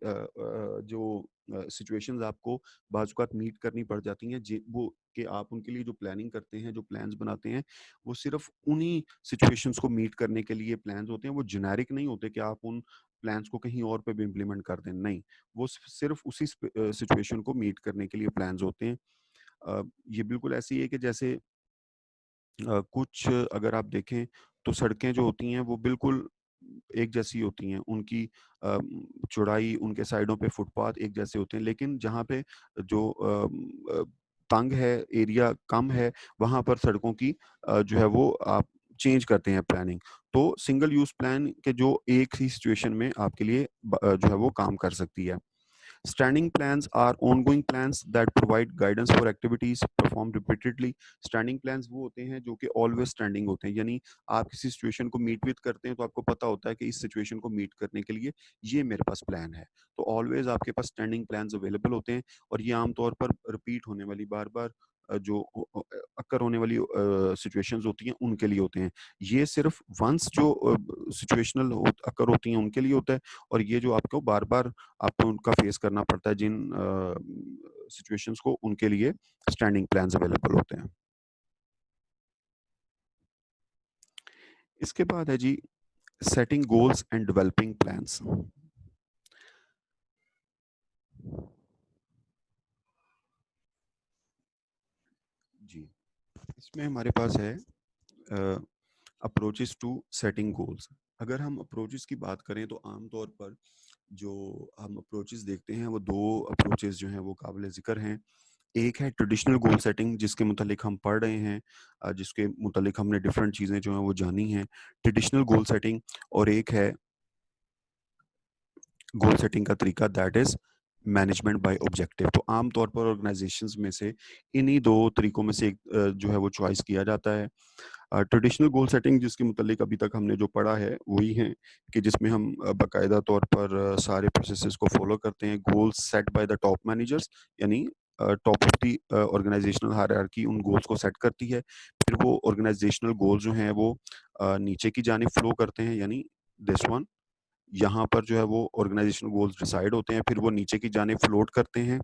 जो सिचुएशंस आपको बाजुकात मीट करनी पड़ जाती हैं, वो कि आप उनके लिए जो प्लानिंग करते हैं, जो प्लान्स बनाते हैं, वो सिर्फ उन्हीं सिचुएशंस को मीट करने के लिए प्लान्स होते हैं। वो जेनेरिक नहीं होते कि आप उन प्लान्स को कहीं और पे भी इम्प्लीमेंट कर दें, नहीं, वो सिर्फ उसी सिचुएशन को मीट करने के लिए प्लान्स होते हैं। ये बिल्कुल ऐसी है कि जैसे कुछ अगर आप देखें तो सड़कें जो होती हैं वो बिल्कुल एक जैसी होती हैं, उनकी चौड़ाई, उनके साइडों पे फुटपाथ एक जैसे होते हैं, लेकिन जहाँ पे जो तंग है, एरिया कम है, वहाँ पर सड़कों की जो है वो आप चेंज करते हैं प्लानिंग। तो सिंगल यूज प्लान के जो एक ही सिचुएशन में आपके लिए जो है वो काम कर सकती है। Standing plans are ongoing plans that provide guidance for activities performed repeatedly। Standing plans वो होते हैं जो कि always standing होते हैं, यानी आप किसी सिचुएशन को मीट विद करते हैं तो आपको पता होता है कि इस सिचुएशन को मीट करने के लिए ये मेरे पास प्लान है। तो ऑलवेज आपके पास स्टैंडिंग प्लान्स अवेलेबल होते हैं, और ये आमतौर पर रिपीट होने वाली बार बार जो अक्कर होने वाली सिचुएशंस होती हैं उनके लिए होते हैं। ये सिर्फ वंस जो सिचुएशनल अक्कर होती हैं उनके लिए होता है, और ये जो आपको बार बार आपको उनका फेस करना पड़ता है जिन सिचुएशंस को, उनके लिए स्टैंडिंग प्लान्स अवेलेबल होते हैं। इसके बाद है जी setting goals and developing plans. जी, इसमें हमारे पास है अप्रोचेस टू सेटिंग गोल्स। अगर हम अप्रोचेस की बात करें तो आमतौर पर जो हम अप्रोचेस देखते हैं वो दो अप्रोचेस जो हैं वो काबिल ज़िक्र हैं। एक है ट्रेडिशनल गोल सेटिंग, जिसके मुतालिक हम पढ़ रहे हैं, जिसके मुतालिक हमने डिफरेंट चीज़ें जो हैं वो जानी हैं, ट्रेडिशनल गोल सेटिंग। और एक है गोल सेटिंग का तरीका, that is management by objective. तो आमतौर पर ऑर्गेनाइजेशंस में से इन्हीं दो तरीकों में से एक जो है वो चॉइस किया जाता है। ट्रेडिशनल गोल सेटिंग जिसके मुतालिक अभी तक हमने जो पढ़ा है वही है कि जिसमें हम बाकायदा तौर पर सारे प्रोसेसेस को फॉलो करते हैं। Goals set by the top managers, यानी top of the organisational hierarchy उन गोल्स को सेट करती है। फिर वो ऑर्गेनाइजेशनल गोल्स जो हैं वो नीचे की जानिब फ्लो करते हैं, यानी दिस वन, यहाँ पर जो है वो ऑर्गेनाइजेशनल गोल्स डिसाइड होते हैं, फिर वो नीचे की जानिब फ्लोट करते हैं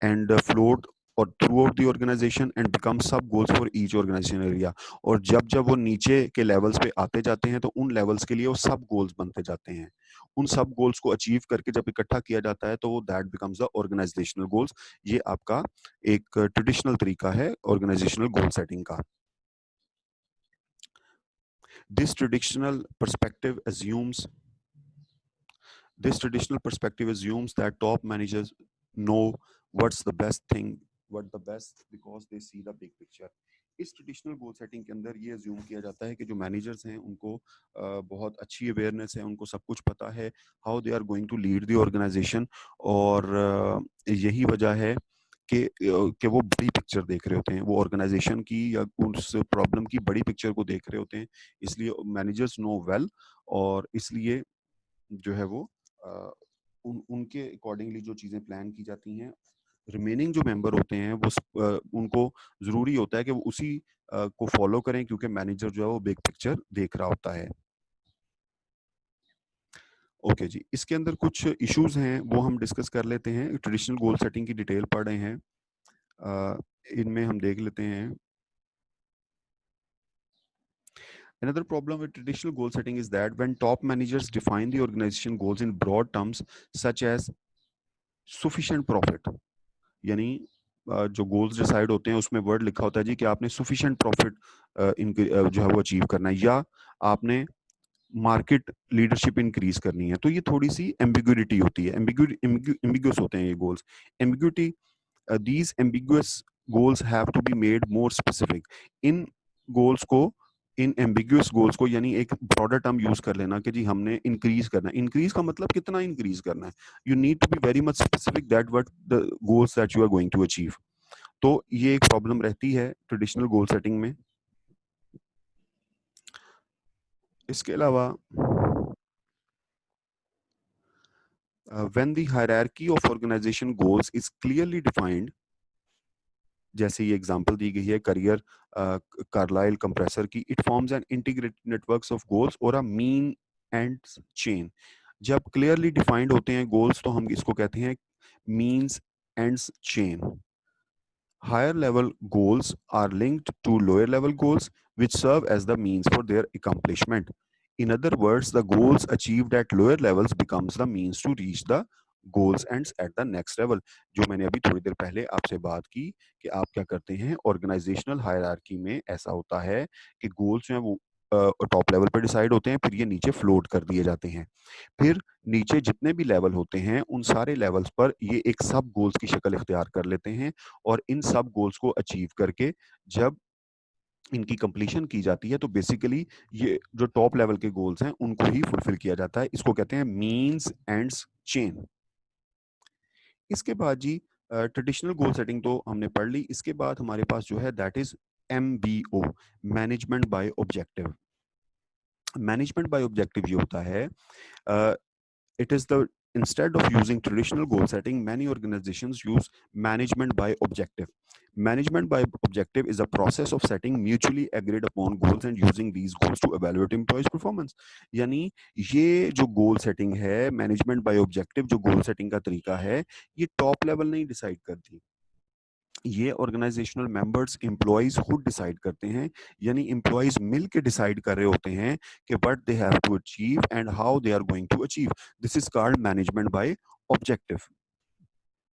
एंड फ्लोट और throughout the organisation and become sub goals for each organisation area. और जब जब वो नीचे के लेवल्स पे आते जाते हैं तो उन लेवल्स के लिए वो सब गोल्स बनते जाते हैं। उन सब गोल्स को अचीव करके जब इकट्ठा किया जाता है तो वो that becomes the organizational goals. ये आपका एक ट्रेडिशनल तरीका है ऑर्गेनाइजेशनल गोल सेटिंग का। This traditional perspective assumes This traditional perspective assumes that top managers know what's the best thing, what the best, because they see the big picture. इस traditional goal setting के अंदर ये assume किया जाता है कि जो मैनेजर्स हैं उनको बहुत अच्छी अवेयरनेस है, उनको सब कुछ पता है how they are going to lead the organisation, और यही वजह है कि वो बड़ी पिक्चर देख रहे होते हैं, वो ऑर्गेनाइजेशन की या उस प्रॉब्लम की बड़ी पिक्चर को देख रहे होते हैं, इसलिए मैनेजर्स नो वेल, और इसलिए जो है वो उनके अकॉर्डिंगली जो चीज़ें प्लान की जाती हैं, रिमेनिंग जो मेंबर होते हैं वो उनको ज़रूरी होता है कि वो उसी को फॉलो करें, क्योंकि मैनेजर जो है वो बिग पिक्चर देख रहा होता है। ओके जी, इसके अंदर कुछ इश्यूज हैं वो हम डिस्कस कर लेते हैं। ट्रेडिशनल गोल सेटिंग की डिटेल पढ़ रहे हैं, इनमें हम देख लेते हैं। Another problem with traditional goal setting is that when top managers define the organization goals in broad terms such as sufficient profit, यानी जो गोल्स डिसाइड होते हैं उसमें वर्ड लिखा होता है जी कि आपने सफिशिएंट प्रॉफिट इनके जो है वो अचीव करना है, या आपने मार्केट लीडरशिप इंक्रीज करनी है, तो ये थोड़ी सी एम्बिग्यूरिटी होती है, एम्बिग्यूस होते हैं ये goals. Ambiguity, these ambiguous goals have to be made more specific. In goals को, इन एम्बिग्यूस गोल्स को, यानी एक ब्रॉडर टर्म यूज कर लेना कि जी हमने इंक्रीज करना है। इंक्रीज का मतलब कितना इंक्रीज करना है, you need to be very much specific that what the goals that you are going to achieve. तो ये एक प्रॉब्लम रहती है ट्रेडिशनल गोल सेटिंग में। इसके अलावा when the hierarchy of organization goals is clearly defined, जैसे ये एग्जांपल दी गई है करियर कार्लाइल कंप्रेसर की, it forms an integrated networks of goals और अ मीन एंड्स चेन। जब क्लियरली डिफाइंड होते हैं गोल्स तो हम इसको कहते हैं means ends chain. Higher level goals are linked to lower level goals, which serve as the means for their accomplishment. In other words, the goals achieved at lower levels becomes the means to reach the goals ends at the next level. जो मैंने अभी थोड़ी देर पहले आपसे बात की कि आप क्या करते हैं ऑर्गेनाइजेशनल हायरार्की में, ऐसा होता है कि गोल्स जो है वो टॉप लेवल पर डिसाइड होते हैं, फिर ये नीचे फ्लोट कर दिए जाते हैं, फिर नीचे जितने भी लेवल होते हैं उन सारे लेवल्स पर ये एक सब गोल्स की शक्ल इख्तियार कर लेते हैं, और इन सब गोल्स को अचीव करके जब इनकी कंप्लीशन की जाती है तो बेसिकली ये जो टॉप लेवल के गोल्स हैं उनको ही फुलफिल किया जाता है। इसको कहते हैं मीन्स एंड्स चेन। इसके बाद जी ट्रेडिशनल गोल सेटिंग तो हमने पढ़ ली, इसके बाद हमारे पास जो है that is MBO, management by objective. Management by objective ये होता है, it is the instead of using traditional goal setting, many organizations use management by objective. Management by objective is a process of setting mutually agreed upon goals and using these goals to evaluate employees performance. यानी ये जो goal setting है, management by objective जो गोल setting का तरीका है, ये top level नहीं डिसाइड करती, ये ऑर्गेनाइजेशनल मेंबर्स एम्प्लॉइज खुद डिसाइड करते हैं, यानी एम्प्लॉइज मिल के डिसाइड कर रहे होते हैं कि what they have to achieve and how they are going to achieve. This is called management by objective,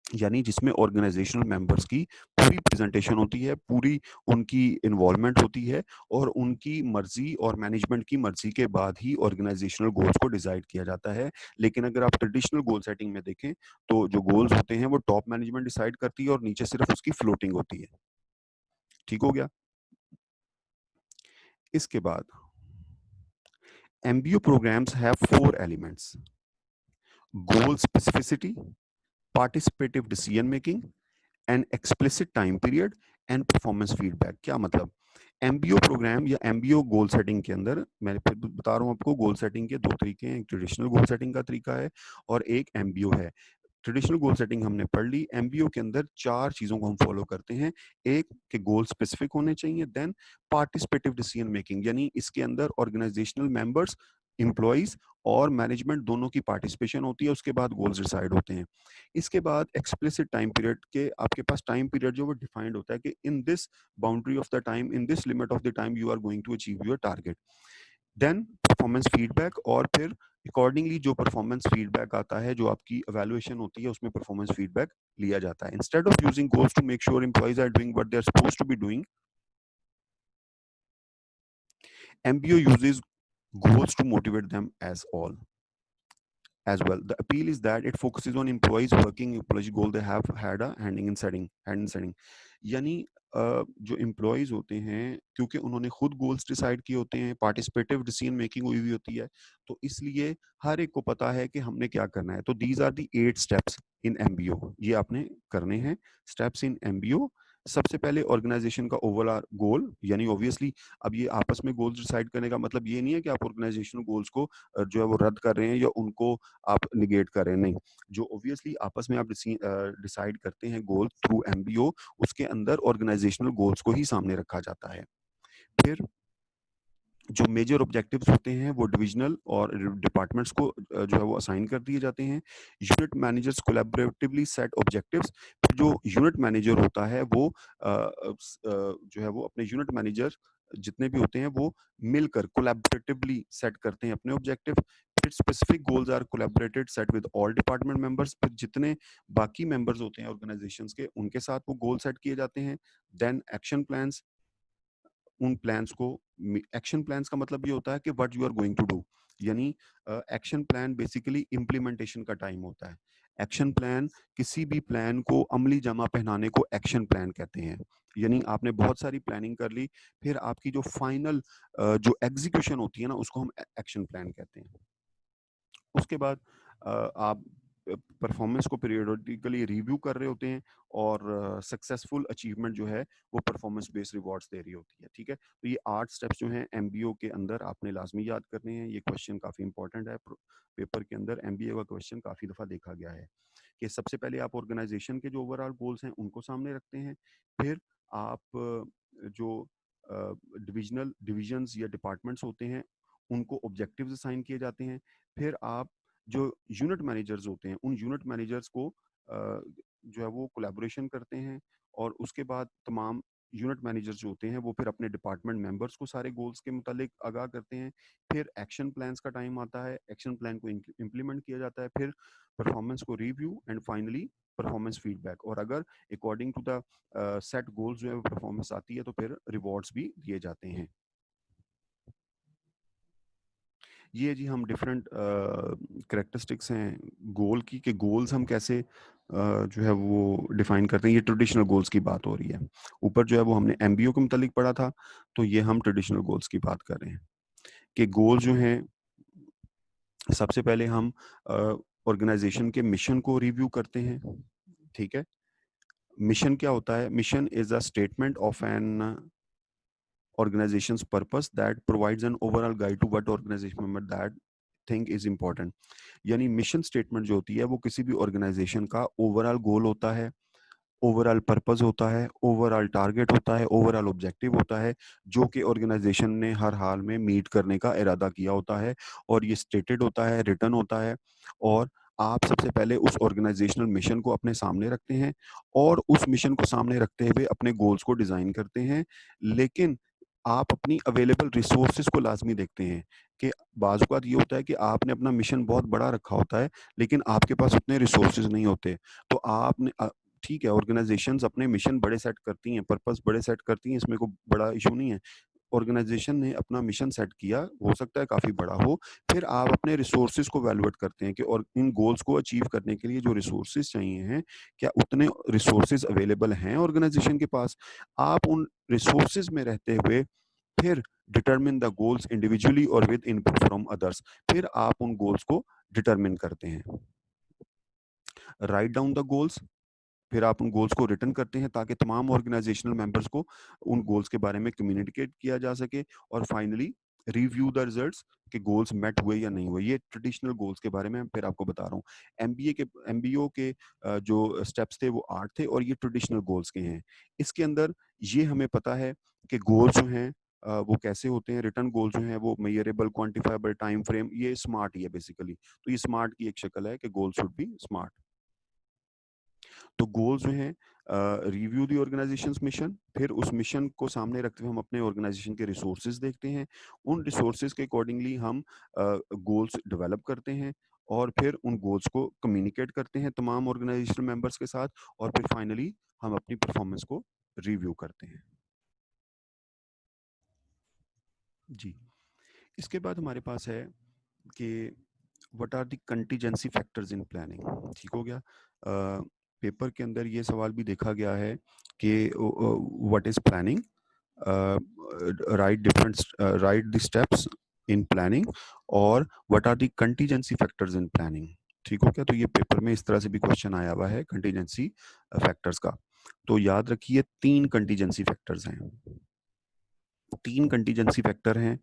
यानी जिसमें ऑर्गेनाइजेशनल मेंबर्स की पूरी प्रेजेंटेशन होती है, पूरी उनकी इन्वॉल्वमेंट होती है, और उनकी मर्जी और मैनेजमेंट की मर्जी के बाद ही ऑर्गेनाइजेशनल गोल्स को डिसाइड किया जाता है। लेकिन अगर आप ट्रेडिशनल गोल सेटिंग में देखें तो जो गोल्स होते हैं वो टॉप मैनेजमेंट डिसाइड करती है और नीचे सिर्फ उसकी फ्लोटिंग होती है। ठीक हो गया। इसके बाद MBO programs have 4 elements: goal specificity, participative decision making, an explicit time period and performance feedback। क्या मतलब, MBO प्रोग्राम या MBO गोल सेटिंग के अंदर, मैं फिर बता रहा हूँ आपको, गोल सेटिंग के 2 तरीके हैं, एक ट्रेडिशनल गोल सेटिंग का तरीका है और एक MBO है। ट्रेडिशनल गोल सेटिंग हमने पढ़ ली। MBO के अंदर 4 चीजों को हम फॉलो करते हैं। एक के गोल स्पेसिफिक होने चाहिए, देन पार्टिसिपेटिव डिसीजन मेकिंग, यानी इसके अंदर ऑर्गेनाइजेशनल मेंबर्स, एम्प्लॉइज और मैनेजमेंट दोनों की पार्टिसिपेशन होती है, उसके बाद गोल्स डिसाइड होते हैं। इसके बाद एक्सप्लिसिट टाइम पीरियड, के आपके पास टाइम पीरियड जो वो डिफाइंड होता है कि in this boundary of the time, in this limit of the time you are going to achieve your target. Then performance feedback, और फिर अकॉर्डिंगली जो परफॉर्मेंस फीडबैक आता है, जो आपकी इवैल्यूएशन होती है, उसमें परफॉर्मेंस फीडबैक लिया जाता है। Instead of using goals to make sure employees are doing what they are supposed to be doing, MBO uses goals to motivate them as all. as well. The appeal is that it focuses on employees working employees goal they have had a handing in setting hand in setting. यानी जो employees होते हैं क्योंकि उन्होंने खुद goals decide किए होते हैं, पार्टिसिपेटिव डिसीजन मेकिंग हुई हुई होती है, तो इसलिए हर एक को पता है कि हमने क्या करना है. तो these are the 8 steps in MBO. ये आपने करने हैं स्टेप्स इन एमबीओ. सबसे पहले ऑर्गेनाइजेशन का ओवरऑल गोल, यानी ऑब्वियसली अब ये आपस में गोल्स डिसाइड करने का मतलब ये नहीं है कि आप ऑर्गेनाइजेशनल गोल्स को जो है वो रद्द कर रहे हैं या उनको आप निगेट कर रहे हैं. नहीं, जो ऑब्वियसली आपस में आप डिसाइड करते हैं गोल थ्रू एमबीओ, उसके अंदर ऑर्गेनाइजेशनल गोल्स को ही सामने रखा जाता है. फिर जो मेजर ऑब्जेक्टिव्स होते हैं वो डिविजनल और डिपार्टमेंट्स को जो है वो असाइन कर दिए जाते हैं. Unit managers collaboratively set objectives. फिर जो यूनिट मैनेजर होता है वो जो है वो अपने यूनिट मैनेजर जितने भी होते हैं वो मिलकर कोलैबोरेटिवली सेट करते हैं अपने ऑब्जेक्टिव. फिर specific goals are collaborated set with all department members. फिर जितने बाकी मेंबर्स होते हैं ऑर्गेनाइजेशंस के, उनके साथ वो गोल सेट किए जाते हैं. Then action plans. उन प्लान्स को, एक्शन प्लान्स का मतलब ये होता है कि what you are going to do. यानी एक्शन प्लान बेसिकली इम्प्लीमेंटेशन का टाइम होता है. एक्शन प्लान, किसी भी प्लान को अमली जामा पहनाने को एक्शन प्लान कहते हैं. यानी आपने बहुत सारी प्लानिंग कर ली, फिर आपकी जो फाइनल जो एग्जीक्यूशन होती है ना, उसको हम एक्शन प्लान कहते हैं. उसके बाद आप परफॉर्मेंस को पीरियोडिकली रिव्यू कर रहे होते हैं और सक्सेसफुल अचीवमेंट जो है वो परफॉर्मेंस बेस्ड रिवॉर्ड्स दे रही होती है. ठीक है, तो ये 8 स्टेप्स जो हैं एमबीओ के अंदर आपने लाजमी याद करने हैं. ये क्वेश्चन काफ़ी इंपॉर्टेंट है पेपर के अंदर. एमबीए का क्वेश्चन काफ़ी दफ़ा देखा गया है कि सबसे पहले आप ऑर्गेनाइजेशन के जो ओवरऑल गोल्स हैं उनको सामने रखते हैं. फिर आप जो डिविजन्स या डिपार्टमेंट्स होते हैं उनको ऑब्जेक्टिव्स असाइन किए जाते हैं. फिर आप जो यूनिट मैनेजर्स होते हैं उन यूनिट मैनेजर्स को जो है वो कोलैबोरेशन करते हैं. और उसके बाद तमाम यूनिट मैनेजर्स जो होते हैं वो फिर अपने डिपार्टमेंट मेंबर्स को सारे गोल्स के मुतालिक आगाह करते हैं. फिर एक्शन प्लान्स का टाइम आता है, एक्शन प्लान को इम्प्लीमेंट किया जाता है. फिर परफॉर्मेंस को review and finally performance feedback. और अगर according to the set goals जो है परफॉर्मेंस आती है तो फिर रिवॉर्ड्स भी दिए जाते हैं. ये जी हम डिफरेंट करेक्टरिस्टिक्स हैं गोल की, कि गोल्स हम कैसे जो है वो डिफाइन करते हैं. ये ट्रेडिशनल गोल्स की बात हो रही है. ऊपर जो है वो हमने एमबीओ के मुतालिक पढ़ा था, तो ये हम ट्रेडिशनल गोल्स की बात कर रहे हैं कि गोल जो हैं, सबसे पहले हम ऑर्गेनाइजेशन के मिशन को रिव्यू करते हैं. ठीक है, मिशन क्या होता है? Mission is a statement of an organization's purpose that provides an overall guide to what organization member that think is important. यानी मिशन स्टेटमेंट जो होती है वो किसी भी ऑर्गेनाइजेशन का ओवरऑल गोल होता है, ओवरऑल पर्पस होता है, ओवरऑल टारगेट होता है, ओवरऑल ऑब्जेक्टिव होता है, जो कि ऑर्गेनाइजेशन ने हर हाल में मीट करने का इरादा किया होता है. और ये स्टेटेड होता है, रिटन होता है. और आप सबसे पहले उस ऑर्गेनाइजेशनल मिशन को अपने सामने रखते हैं और उस मिशन को सामने रखते हुए अपने गोल्स को डिजाइन करते हैं. लेकिन आप अपनी अवेलेबल रिसोर्सेज को लाजमी देखते हैं कि बाज़ औक़ात ये होता है कि आपने अपना मिशन बहुत बड़ा रखा होता है, लेकिन आपके पास उतने रिसोर्सेज नहीं होते. तो आपने ठीक है, ऑर्गेनाइजेशंस अपने मिशन बड़े सेट करती हैं, पर्पस बड़े सेट करती हैं, इसमें कोई बड़ा इशू नहीं है. ऑर्गेनाइजेशन ने अपना मिशन सेट किया, हो सकता है काफ़ी बड़ा हो, फिर आप अपने रिसोर्सेज को वैल्यूएट करते हैं कि और इन गोल्स को अचीव करने के लिए जो रिसोर्सेज चाहिए हैं, क्या उतने रिसोर्सेज अवेलेबल हैं ऑर्गेनाइजेशन के पास? आप उन रिसोर्सेज में रहते हुए फिर डिटरमिन द गोल्स इंडिविजुअली और विद इनपुट फ्रॉम अदर्स. फिर आप उन गोल्स को डिटरमिन करते हैं. Write down the goals. फिर आप उन गोल्स को रिटर्न करते हैं ताकि तमाम ऑर्गेनाइजेशनल मेंबर्स को उन गोल्स के बारे में कम्युनिकेट किया जा सके. और फाइनली रिव्यू द रिजल्ट्स कि गोल्स मेट हुए या नहीं हुए. ये ट्रेडिशनल गोल्स के बारे में फिर आपको बता रहा हूँ. एमबीओ के जो स्टेप्स थे वो 8 थे और ये ट्रेडिशनल गोल्स के हैं. इसके अंदर ये हमें पता है कि गोल्स जो हैं वो कैसे होते हैं. रिटर्न गोल जो हैं वो मेजरेबल, क्वांटिफाइबल, टाइम फ्रेम, ये स्मार्ट ही है बेसिकली. तो ये स्मार्ट की एक शक्ल है कि गोल शुड बी स्मार्ट. तो गोल्स जो हैं, रिव्यू दी ऑर्गेनाइजेशंस मिशन. फिर उस मिशन को सामने रखते हुए हम अपने ऑर्गेनाइजेशन के रिसोर्सेज देखते हैं. उन रिसोर्सेज के अकॉर्डिंगली हम गोल्स डेवलप करते हैं और फिर उन गोल्स को कम्युनिकेट करते हैं तमाम ऑर्गेनाइजेशनल मेंबर्स के साथ. और फिर फाइनली हम अपनी परफॉर्मेंस को रिव्यू करते हैं. जी, इसके बाद हमारे पास है कि what are the contingency factors in planning. ठीक हो गया। पेपर के अंदर ये सवाल भी देखा गया है कि what is planning, right the steps in planning, और what are the contingency factors in planning. ठीक हो गया। तो ये पेपर में इस तरह से भी क्वेश्चन आया हुआ है कंटीजेंसी फैक्टर्स का। तो याद रखिए 3 कंटीजेंसी फैक्टर्स हैं। 3 कंटीजेंसी फैक्टर हैं।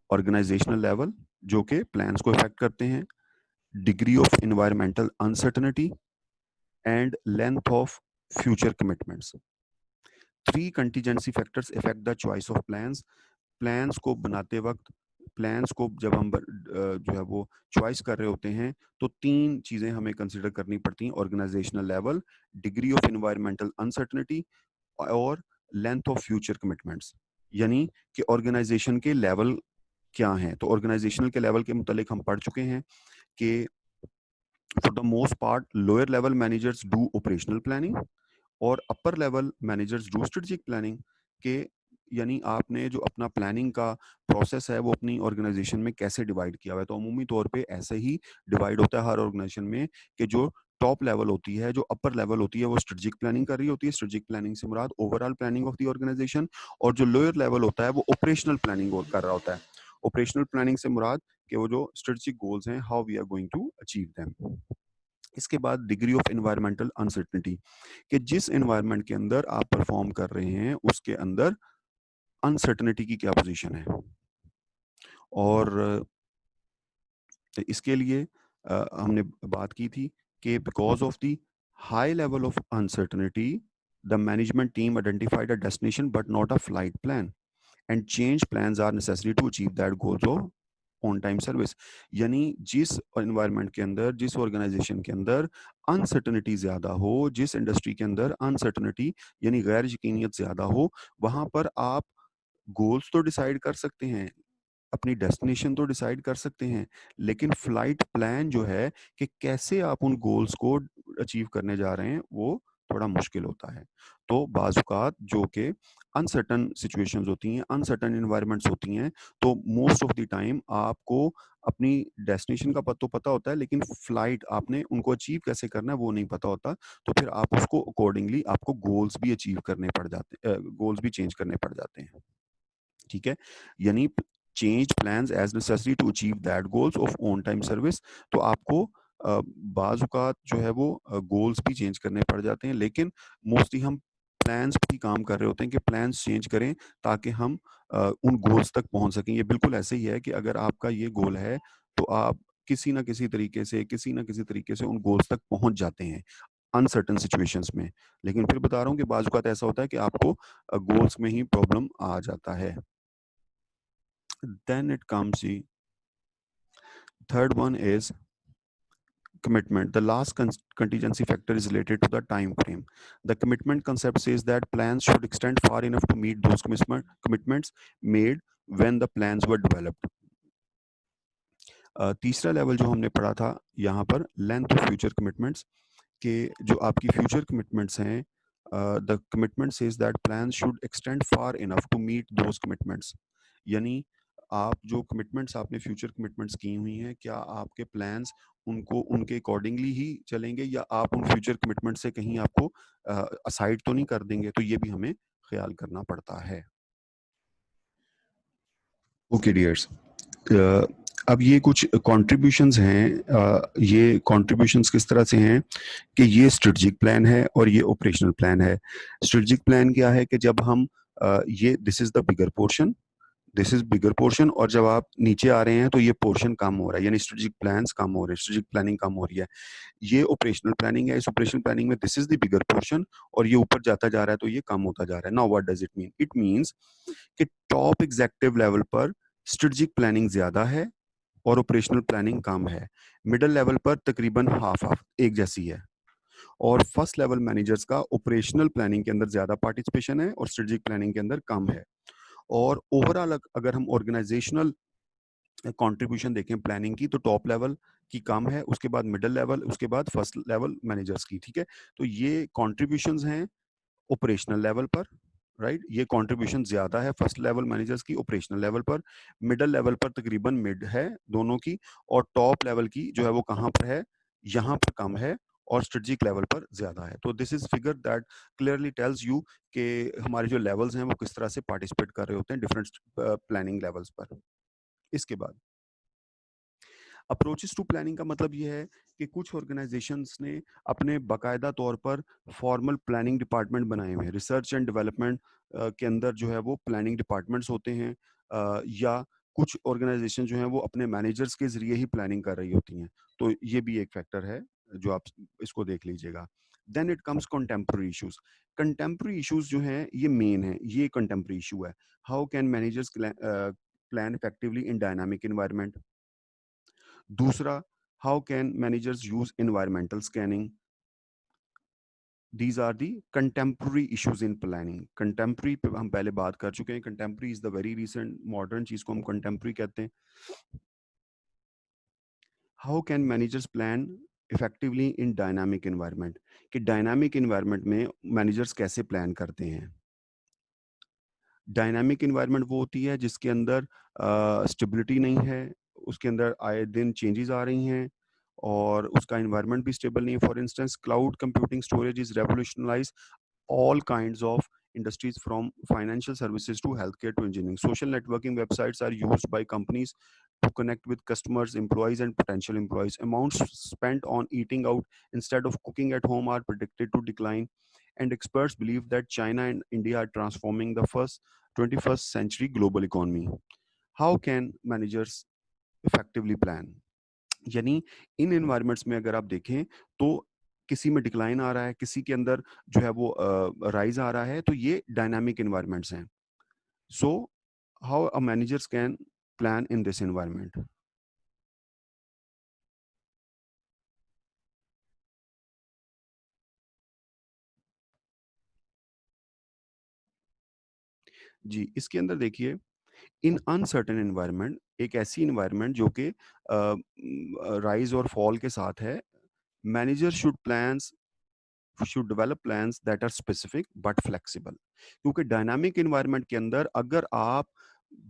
ऑर्गेनाइजेशनल लेवल जो कि प्लान्स को इफेक्ट करते हैं, degree of environmental uncertainty and length of future commitments. 3 contingency factors effect the choice of plans. Plans को बनाते वक्त, प्लान्स को जब हम जो है वो चॉइस कर रहे होते हैं, तो 3 चीजें हमें कंसिडर करनी पड़ती हैं। Organizational level, degree of environmental uncertainty और लेंथ ऑफ फ्यूचर कमिटमेंट्स। यानी कि ऑर्गेनाइजेशन के लेवल क्या हैं। तो ऑर्गेनाइजेशनल के लेवल के मुतालिक हम पढ़ चुके हैं कि for the most part lower level managers do operational planning और upper level managers do strategic planning के। यानी आपने जो अपना प्लानिंग का प्रोसेस है वो अपनी ऑर्गेनाइजेशन में कैसे डिवाइड किया हुआ है। तो अमूमी तौर पे ऐसे ही डिवाइड होता है हर ऑर्गेनाइजेशन में कि जो टॉप लेवल होती है, जो अपर लेवल होती है, वो स्ट्रेटेजिक प्लानिंग कर रही होती है। स्ट्रेटेजिक प्लानिंग से मुराद overall planning of the organisation, और जो लोअर लेवल होता है वो ऑपरेशनल प्लानिंग कर रहा होता है। ऑपरेशनल प्लानिंग से मुराद कि वो जो स्ट्रेटेजिक गोल्स हैं, how we are going to achieve them. इसके बाद डिग्री ऑफ एनवायरमेंटल अनसर्टेनिटी, कि जिस एनवायरनमेंट के अंदर आप परफॉर्म कर रहे हैं उसके अंदर अनसर्टेनिटी की क्या पोजीशन है। और इसके लिए हमने बात की थी कि because of the high level of uncertainty the management team identified a destination but not a flight plan and change plans are necessary to achieve that goals of on time service. यानी जिस environment के अंदर, जिस organisation के अंदर uncertainty ज्यादा हो, जिस इंडस्ट्री के अंदर अनसर्टेनिटी यानी गैर यकीनियत ज्यादा हो, वहां पर आप गोल्स तो डिसाइड कर सकते हैं, अपनी डेस्टिनेशन तो डिसाइड कर सकते हैं, लेकिन फ्लाइट प्लान जो है कि कैसे आप उन गोल्स को अचीव करने जा रहे हैं वो थोड़ा मुश्किल होता है। तो बाजुकात जो कि अनसर्टन सिचुएशंस होती हैं, अनसर्टन इन्वायरमेंट्स होती हैं, तो मोस्ट ऑफ द टाइम आपको अपनी डेस्टिनेशन का तो पता होता है, लेकिन फ्लाइट आपने उनको अचीव कैसे करना है वो नहीं पता होता। तो फिर आप उसको अकॉर्डिंगली आपको गोल्स भी अचीव करने पड़ जाते, गोल्स भी चेंज करने पड़ जाते हैं। ठीक है। यानी change plans as necessary to achieve that goals of on time service. तो आपको बाज़ औक़ात जो है वो गोल्स भी चेंज करने पड़ जाते हैं, लेकिन मोस्टली हम प्लान्स पे ही काम कर रहे होते हैं कि प्लान्स चेंज करें ताकि हम उन गोल्स तक पहुंच सकें। ये बिल्कुल ऐसे ही है कि अगर आपका ये गोल है तो आप किसी ना किसी तरीके से, किसी ना किसी तरीके से उन गोल्स तक पहुंच जाते हैं अनसर्टन सिचुएशंस में। लेकिन फिर बता रहा हूँ कि बाज़ औक़ात ऐसा होता है कि आपको गोल्स में ही प्रॉब्लम आ जाता है। Then it comes the third one is commitment. The last contingency factor is related to the time frame. The commitment concept says that plans should extend far enough to meet those commitments made when the plans were developed. तीसरा level जो हमने पढ़ा था यहाँ पर length of future commitments, के जो आपकी फ्यूचर कमिटमेंट्स हैं, the commitment says that plan should extend far enough to meet those commitments. यानी आप जो कमिटमेंट्स आपने फ्यूचर कमिटमेंट्स की हुई हैं, क्या आपके प्लान्स उनको उनके अकॉर्डिंगली ही चलेंगे या आप उन फ्यूचर कमिटमेंट से कहीं आपको असाइड तो नहीं कर देंगे। तो ये भी हमें ख्याल करना पड़ता है। ओके डियर्स, अब ये कुछ कॉन्ट्रीब्यूशंस हैं। ये कॉन्ट्रीब्यूशंस किस तरह से हैं कि ये स्ट्रेटजिक प्लान है और ये ऑपरेशनल प्लान है। स्ट्रेटजिक प्लान क्या है कि जब हम ये this is the bigger portion, this is bigger portion, और जब आप नीचे आ रहे हैं तो ये पोर्शन कम हो रहा है, यानी स्ट्रेटजिक प्लान्स कम हो रहे हैं, स्ट्रेटजिक प्लानिंग कम हो रही है। ये ऑपरेशनल प्लानिंग है। इस ऑपरेशनल प्लानिंग में this is the bigger portion और ये ऊपर जाता जा रहा है तो ये कम होता जा रहा है। Now what does it mean? It means कि टॉप एग्जीक्यूटिव लेवल पर स्ट्रेटजिक प्लानिंग ज्यादा है और ऑपरेशनल प्लानिंग कम है। मिडिल लेवल पर तकरीबन हाफ हाफ एक जैसी है, और फर्स्ट लेवल मैनेजर्स का ऑपरेशनल प्लानिंग के अंदर ज्यादा पार्टिसिपेशन है और स्ट्रेटजिक प्लानिंग के अंदर कम है। और ओवरऑल अगर हम ऑर्गेनाइजेशनल कंट्रीब्यूशन देखें प्लानिंग की, तो टॉप लेवल की कम है, उसके बाद मिडिल लेवल, उसके बाद फर्स्ट लेवल मैनेजर्स की। ठीक है। तो ये कंट्रीब्यूशंस हैं ऑपरेशनल लेवल पर, राइट, ये कंट्रीब्यूशन ज्यादा है फर्स्ट लेवल मैनेजर्स की ऑपरेशनल लेवल पर, मिडल लेवल पर तकरीबन मिड है दोनों की, और टॉप लेवल की जो है वो कहाँ पर है, यहाँ पर कम है, और स्ट्रेटेजिक लेवल पर ज्यादा है। तो this is figure that clearly tells you कि हमारे जो लेवल्स हैं वो किस तरह से पार्टिसिपेट कर रहे होते हैं डिफरेंट प्लानिंग लेवल्स पर। इसके बाद अप्रोचेस टू प्लानिंग का मतलब ये है कि कुछ ऑर्गेनाइजेशंस ने अपने बाकायदा तौर पर फॉर्मल प्लानिंग डिपार्टमेंट बनाए हुए हैं। रिसर्च एंड डेवलपमेंट के अंदर जो है वो प्लानिंग डिपार्टमेंट्स होते हैं, या कुछ ऑर्गेनाइजेशन जो है वो अपने मैनेजर्स के जरिए ही प्लानिंग कर रही होती हैं। तो ये भी एक फैक्टर है जो आप इसको देख लीजिएगा। Then it comes contemporary issues. Contemporary issues जो हैं ये मेन है, ये कंटेम्प्रेरी इशू है। How can managers plan effectively in dynamic environment. दूसरा, how can managers use environmental scanning. These are the contemporary issues in planning. Contemporary पे हम पहले बात कर चुके हैं, contemporary is the very recent modern चीज को हम कंटेम्प्रेरी कहते हैं। How can managers plan effectively in dynamic environment, कि डायनामिक इन्वायरमेंट में मैनेजर्स कैसे प्लान करते हैं। डायनामिक इन्वायरमेंट वो होती है जिसके अंदर स्टेबिलिटी नहीं है, उसके अंदर आए दिन चेंजेस आ रही हैं, और उसका इन्वायरमेंट भी स्टेबल नहीं है। For instance cloud computing storage is revolutionalise all kinds of industries from financial services to healthcare to engineering. Social networking websites are used by companies to connect with customers, employees, and potential employees. Amounts spent on eating out instead of cooking at home are predicted to decline. And experts believe that China and India are transforming the first 21st century global economy. How can managers effectively plan? यानी इन environments में अगर आप देखें तो किसी में decline आ रहा है, किसी के अंदर जो है वो राइज आ रहा है, तो ये डायनामिक एनवायरमेंट्स हैं। So how a managers can plan in this environment. जी, इसके अंदर देखिए, इन अनसर्टेन एनवायरमेंट, एक ऐसी एनवायरमेंट जो कि राइज और फॉल के साथ है, manager should develop plans that are specific but flexible. क्योंकि डायनामिक एनवायरनमेंट के अंदर अगर आप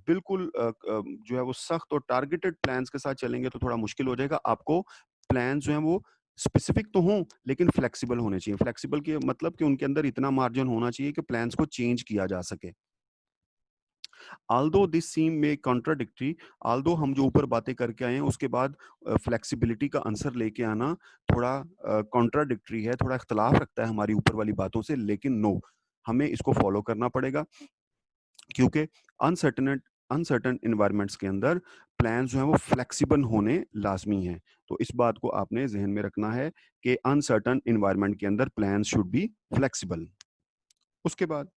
बिल्कुल जो है वो सख्त और टारगेटेड प्लान्स के साथ चलेंगे तो थोड़ा मुश्किल हो जाएगा। आपको प्लान जो है वो स्पेसिफिक तो हों लेकिन फ्लेक्सिबल होने चाहिए। फ्लेक्सिबल के मतलब कि उनके अंदर इतना मार्जिन होना चाहिए कि प्लान्स को चेंज किया जा सके। although this seem may contradictory, although हम जो ऊपर बातें करके आए हैं उसके बाद फ्लेक्सिबिलिटी का आंसर लेके आना थोड़ा कॉन्ट्राडिक्टरी है, थोड़ा इख्तलाफ रखता है हमारी ऊपर वाली बातों से, लेकिन नो, हमें इसको फॉलो करना पड़ेगा। क्योंकि अनसर्टेन अनसर्टेन इन्वायरमेंट्स के अंदर प्लान जो है वो फ्लेक्सिबल होने लाजमी हैं। तो इस बात को आपने जहन में रखना है कि अनसर्टेन इन्वायरमेंट के अंदर प्लान शुड बी फ्लेक्सिबल। उसके बाद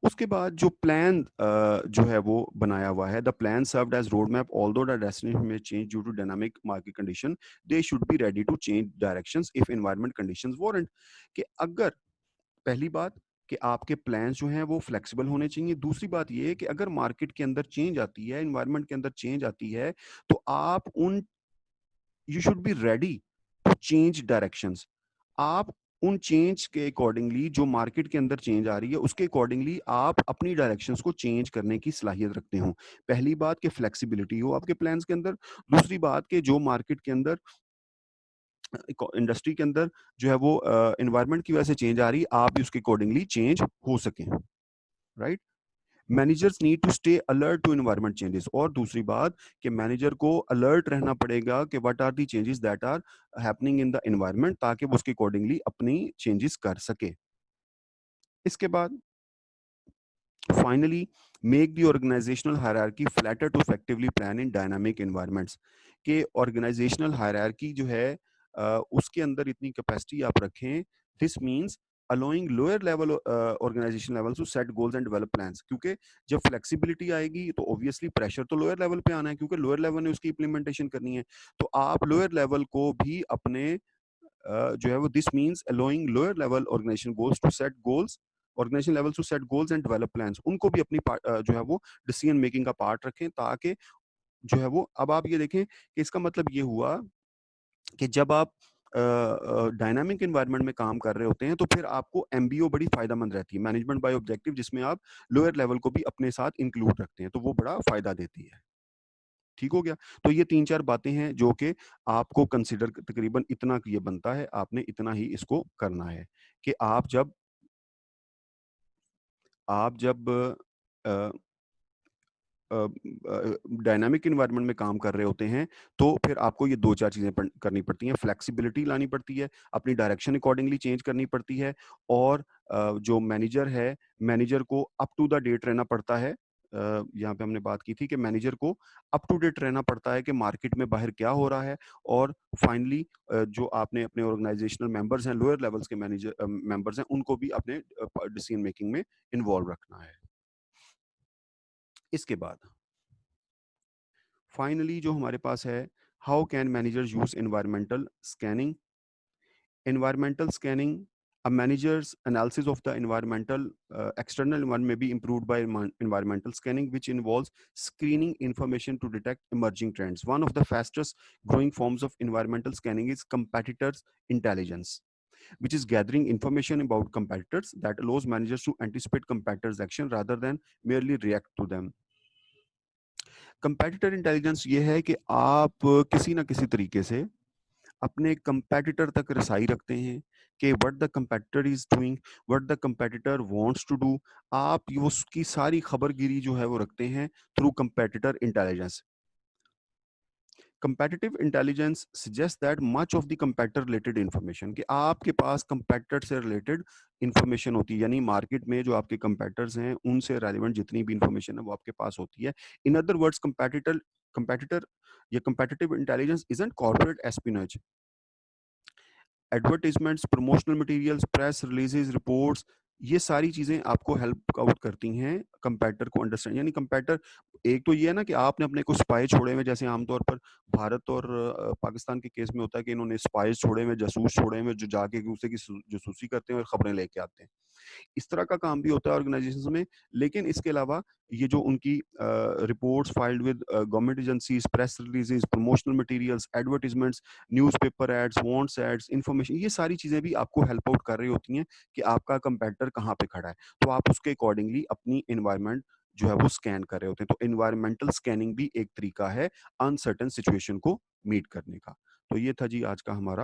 उसके बाद जो प्लान जो है वो बनाया हुआ है, the plan served as road map although the destination में change due to dynamic market condition, they should be ready to change directions if environment conditions warrant. कि अगर, पहली बात कि आपके प्लान्स जो हैं वो फ्लेक्सिबल होने चाहिए। दूसरी बात ये है कि अगर मार्केट के अंदर चेंज आती है, एनवायरमेंट के अंदर चेंज आती है, तो आप उन you should be ready to change directions. आप उन चेंज के अकॉर्डिंगली, जो मार्केट के अंदर चेंज आ रही है उसके अकॉर्डिंगली आप अपनी डायरेक्शंस को चेंज करने की सलाहियत रखते हो। पहली बात कि फ्लेक्सिबिलिटी हो आपके प्लान्स के अंदर। दूसरी बात कि जो मार्केट के अंदर, इंडस्ट्री के अंदर जो है वो एनवायरमेंट की वजह से चेंज आ रही है, आप भी उसके अकॉर्डिंगली चेंज हो सकें। Right, managers need to stay alert to environment changes. और दूसरी बात कि मैनेजर को अलर्ट रहना पड़ेगा कि what are the changes that are happening in the environment, ताकि वो उसके अकॉर्डिंगली अपनी चेंजेस कर सके। इसके बाद finally make the organizational hierarchy flatter to effectively plan in dynamic environments। के organizational hierarchy जो है उसके अंदर इतनी कैपेसिटी आप रखें। this means allowing lower level organization levels to set goals and develop plans। क्योंकि जब flexibility आएगी तो obviously pressure तो lower level पे आना है, क्योंकि lower level ने उसकी implementation करनी है। तो आप lower level को भी अपने जो है वो this means allowing lower level organization goals to set goals, organization level to set goals and develop plans. उनको भी अपनी जो है वो डिसीजन मेकिंग का पार्ट रखें, ताकि जो है वो, अब आप ये देखें कि इसका मतलब ये हुआ कि जब आप डायनामिक एनवायरनमेंट में काम कर रहे होते हैं, तो फिर आपको एमबीओ बड़ी फ़ायदेमंद रहती है, मैनेजमेंट बाय ऑब्जेक्टिव, जिसमें आप लोअर लेवल को भी अपने साथ इंक्लूड रखते हैं, तो वो बड़ा फ़ायदा देती है। ठीक हो गया? तो ये 3-4 बातें हैं जो कि आपको कंसिडर तकरीबन इतना ये बनता है, आपने इतना ही इसको करना है कि आप जब अ डायनामिक एनवायरनमेंट में काम कर रहे होते हैं, तो फिर आपको ये 2-4 चीज़ें करनी पड़ती हैं। फ्लेक्सिबिलिटी लानी पड़ती है, अपनी डायरेक्शन अकॉर्डिंगली चेंज करनी पड़ती है, और जो मैनेजर है, मैनेजर को अप टू द डेट रहना पड़ता है। यहाँ पे हमने बात की थी कि मैनेजर को अप टू डेट रहना पड़ता है कि मार्केट में बाहर क्या हो रहा है, और फाइनली जो आपने अपने ऑर्गेनाइजेशनल मेंबर्स हैं, लोअर लेवल्स के मेंबर्स हैं, उनको भी अपने डिसीजन मेकिंग में इन्वॉल्व रखना है। इसके बाद फाइनली जो हमारे पास है, how can managers use environmental scanning? Environmental scanning, a manager's analysis of the external environment may be improved by environmental scanning, which involves screening information to detect emerging trends. One of the fastest growing forms of environmental scanning is competitors intelligence, which is gathering information about competitors that allows managers to anticipate competitors' action rather than merely react to them. Competitor intelligence ये है कि आप किसी ना किसी तरीके से अपने कंपेटिटर तक रसाई रखते हैं कि what the competitor is doing, what the competitor wants to do. आप ये उसकी सारी खबरगिरी जो है वो रखते हैं through competitor intelligence. Competitive intelligence suggest that much of the competitor related information, कि आपके पास कंपेटिटर से रिलेटेड इंफॉर्मेशन होती है, यानी मार्केट में जो आपके कंपेटिटर्स हैं उनसे रेलिवेंट जितनी भी इंफॉर्मेशन है वो आपके पास होती है। इन अदर वर्ड्स कंपेटिटर या competitive intelligence isn't corporate espionage. Advertisements, promotional materials, press releases, reports, ये सारी चीज़ें आपको हेल्प आउट करती हैं कंपेटिटर को अंडरस्टैंड। यानी कंपेटिटर, एक तो ये है ना कि आपने अपने कुछ स्पाई छोड़े हुए, जैसे आमतौर पर भारत और पाकिस्तान के केस में होता है कि इन्होंने स्पाइस छोड़े हुए, जासूस छोड़े हुए, जो जाके एक दूसरे की जासूसी करते हैं और खबरें लेके आते हैं। इस तरह का काम भी होता है ऑर्गेनाइजेशंस में। लेकिन इसके अलावा ये जो उनकी reports filed with government agencies, press releases, promotional materials, advertisements, newspaper ads, wants ads, information, ये सारी चीजें भी आपको हेल्प आउट कर रही होती हैं कि आपका कंपेटिटर कहाँ पे खड़ा है। तो आप उसके अकॉर्डिंगली अपनी एनवायरनमेंट जो है वो स्कैन कर रहे होते हैं। तो एनवायरमेंटल स्कैनिंग भी एक तरीका है अनसर्टेन सिचुएशन को मीट करने का। तो ये था जी आज का हमारा